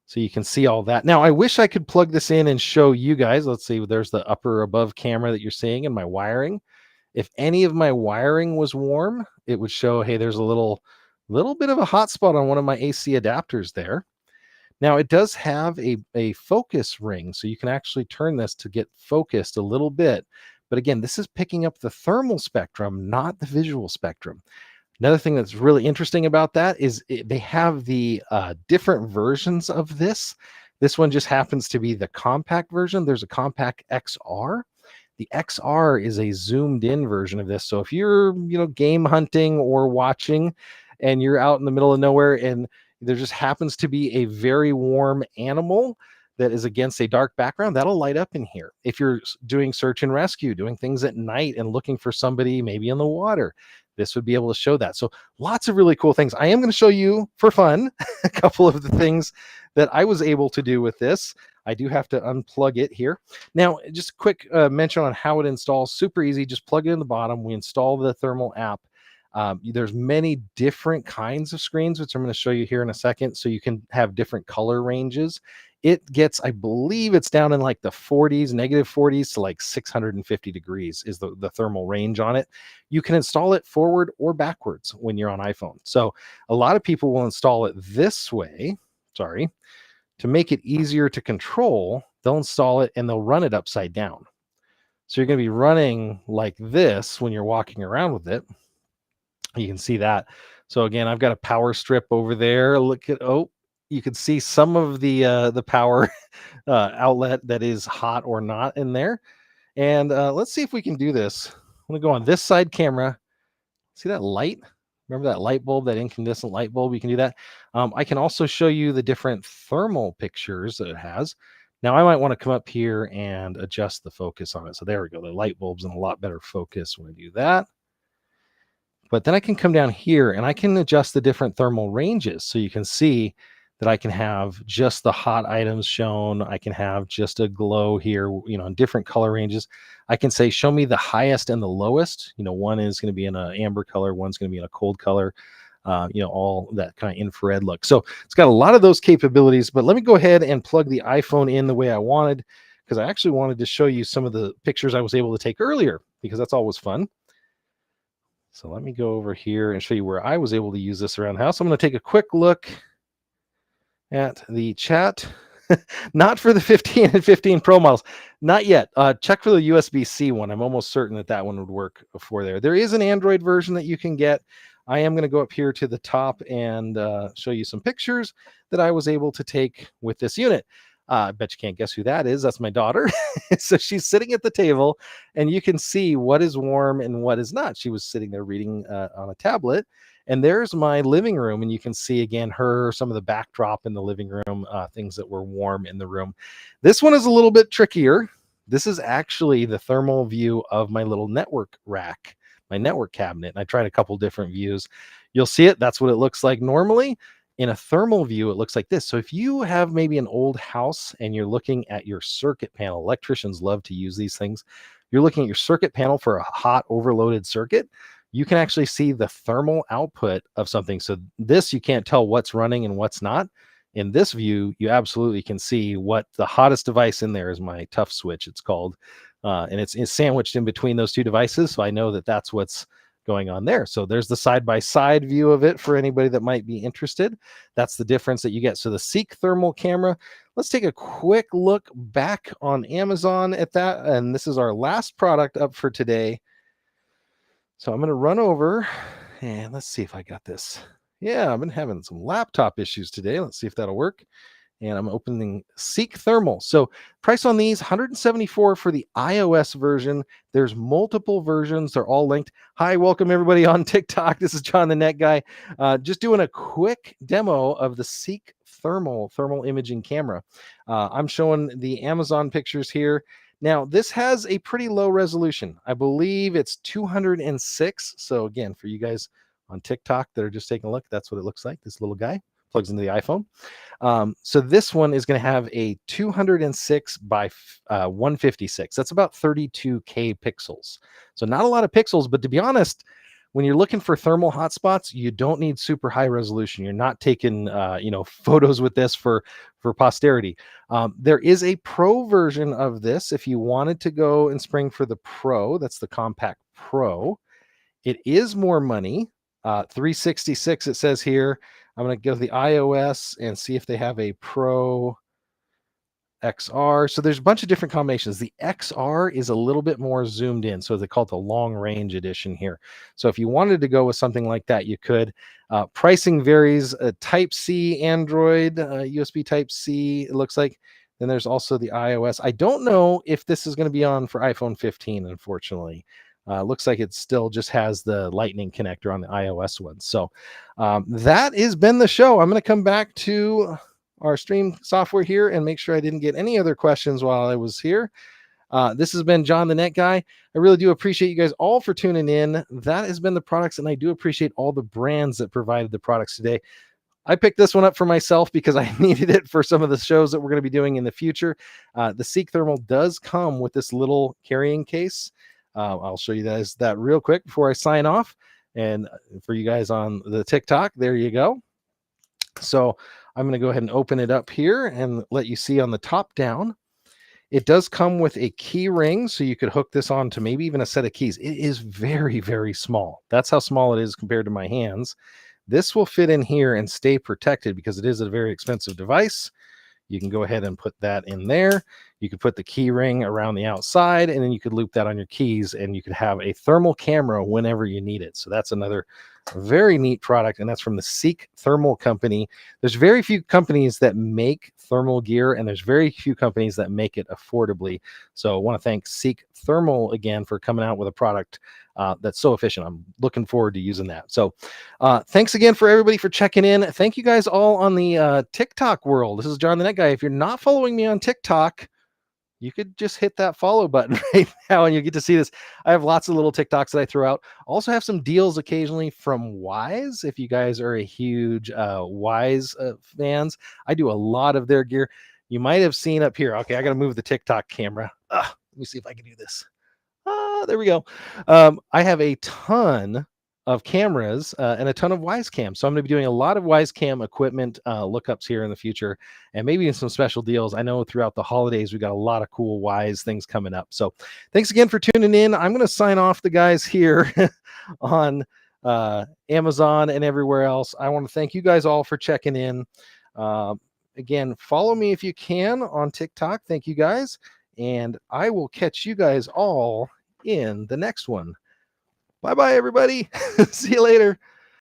So you can see all that. Now, I wish I could plug this in and show you guys. Let's see, there's the upper above camera that you're seeing and my wiring. If any of my wiring was warm, it would show, hey, there's a little bit of a hot spot on one of my AC adapters there. Now it does have a focus ring, so you can actually turn this to get focused a little bit. But again, this is picking up the thermal spectrum, not the visual spectrum. Another thing that's really interesting about that is they have the different versions of this. This one just happens to be the compact version. There's a compact XR. The XR is a zoomed in version of this. So if you're, game hunting or watching and you're out in the middle of nowhere and there just happens to be a very warm animal that is against a dark background, that'll light up in here. If you're doing search and rescue, doing things at night and looking for somebody maybe in the water, this would be able to show that. So lots of really cool things. I am going to show you for fun a couple of the things that I was able to do with this. I do have to unplug it here. Now, just a quick mention on how it installs. Super easy. Just plug it in the bottom. We install the thermal app. There's many different kinds of screens, which I'm going to show you here in a second. So you can have different color ranges. It gets, I believe it's down in like the 40s, negative 40s to like 650 degrees is the thermal range on it. You can install it forward or backwards when you're on iPhone. So a lot of people will install it this way. Sorry. To make it easier to control, they'll install it and they'll run it upside down. So you're going to be running like this when you're walking around with it. You can see that. So again, I've got a power strip over there. Look at, you can see some of the power outlet that is hot or not in there. And let's see if we can do this. I'm gonna go on this side camera. See that light? Remember that light bulb, that incandescent light bulb? You can do that. I can also show you the different thermal pictures that it has. Now I might want to come up here and adjust the focus on it. So there we go. The light bulb's in a lot better focus when I do that. But then I can come down here and I can adjust the different thermal ranges. So you can see that I can have just the hot items shown. I can have just a glow here, in different color ranges. I can say, show me the highest and the lowest. One is going to be in an amber color. One's going to be in a cold color. All that kind of infrared look. So it's got a lot of those capabilities, but let me go ahead and plug the iPhone in the way I wanted, because I actually wanted to show you some of the pictures I was able to take earlier, because that's always fun. So let me go over here and show you where I was able to use this around the house. I'm going to take a quick look at the chat. Not for the 15 and 15 Pro models. Not yet. Check for the USB-C one. I'm almost certain that one would work for there. There is an Android version that you can get. I am going to go up here to the top and show you some pictures that I was able to take with this unit. I bet you can't guess who that is. That's my daughter. So she's sitting at the table and you can see what is warm and what is not. She was sitting there reading on a tablet. And there's my living room. And you can see again, some of the backdrop in the living room, things that were warm in the room. This one is a little bit trickier. This is actually the thermal view of my little network rack, my network cabinet. And I tried a couple different views. You'll see it. That's what it looks like normally. In a thermal view, it looks like this. So if you have maybe an old house and you're looking at your circuit panel, electricians love to use these things. You're looking at your circuit panel for a hot overloaded circuit. You can actually see the thermal output of something. So this, you can't tell what's running and what's not. In this view, you absolutely can see what the hottest device in there is. My tough switch, it's called. And it's sandwiched in between those two devices. So I know that that's what's going on there. So there's the side-by-side view of it for anybody that might be interested. That's the difference that you get. So the Seek thermal camera, let's take a quick look back on Amazon at that. And this is our last product up for today. So I'm going to run over and let's see if I got this. Yeah, I've been having some laptop issues today. Let's see if that'll work. And I'm opening Seek Thermal. So price on these, $174 for the iOS version. There's multiple versions. They're all linked. Hi, welcome everybody on TikTok. This is John the Net Guy. Just doing a quick demo of the Seek thermal imaging camera. I'm showing the Amazon pictures here. Now, this has a pretty low resolution. I believe it's 206. So again, for you guys on TikTok that are just taking a look, that's what it looks like. This little guy plugs into the iPhone. So this one is going to have a 206 by 156. That's about 32K pixels. So not a lot of pixels, but to be honest, when you're looking for thermal hotspots, you don't need super high resolution. You're not taking, photos with this for posterity. There is a Pro version of this. If you wanted to go and spring for the Pro, that's the Compact Pro. It is more money. 366 it says here. I'm going to go to the iOS and see if they have a Pro XR. So there's a bunch of different combinations. The XR is a little bit more zoomed in. So they call it the long range edition here. So if you wanted to go with something like that, you could. Pricing varies. Type C Android, USB Type C, it looks like. Then there's also the iOS. I don't know if this is going to be on for iPhone 15, unfortunately. Looks like it still just has the lightning connector on the iOS one. So that has been the show. I'm going to come back to our stream software here and make sure I didn't get any other questions while I was here. This has been John the Net Guy. I really do appreciate you guys all for tuning in. That has been the products, and I do appreciate all the brands that provided the products today. I picked this one up for myself because I needed it for some of the shows that we're going to be doing in the future. The Seek Thermal does come with this little carrying case. I'll show you guys that real quick before I sign off. And for you guys on the TikTok, there you go. So I'm going to go ahead and open it up here and let you see on the top down. It does come with a key ring, so you could hook this on to maybe even a set of keys. It is very, very small. That's how small it is compared to my hands. This will fit in here and stay protected because it is a very expensive device. You can go ahead and put that in there. You could put the key ring around the outside, and then you could loop that on your keys, and you could have a thermal camera whenever you need it. So that's another very neat product, and that's from the Seek Thermal Company. There's very few companies that make thermal gear, and there's very few companies that make it affordably. So I want to thank Seek Thermal again for coming out with a product that's so efficient. I'm looking forward to using that. So thanks again for everybody for checking in. Thank you guys all on the TikTok world. This is John the Net Guy. If you're not following me on TikTok, you could just hit that follow button right now and you get to see this. I have lots of little TikToks that I throw out. Also have some deals occasionally from Wise. If you guys are a huge Wise fans, I do a lot of their gear. You might have seen up here. Okay, I got to move the TikTok camera. Let me see if I can do this. There we go. I have a ton of cameras and a ton of Wise cams. So I'm going to be doing a lot of Wise cam equipment lookups here in the future, and maybe some special deals. I know throughout the holidays, we got a lot of cool Wise things coming up. So thanks again for tuning in. I'm going to sign off the guys here on Amazon and everywhere else. I want to thank you guys all for checking in. Again, follow me if you can on TikTok. Thank you guys. And I will catch you guys all in the next one. Bye-bye, everybody. See you later.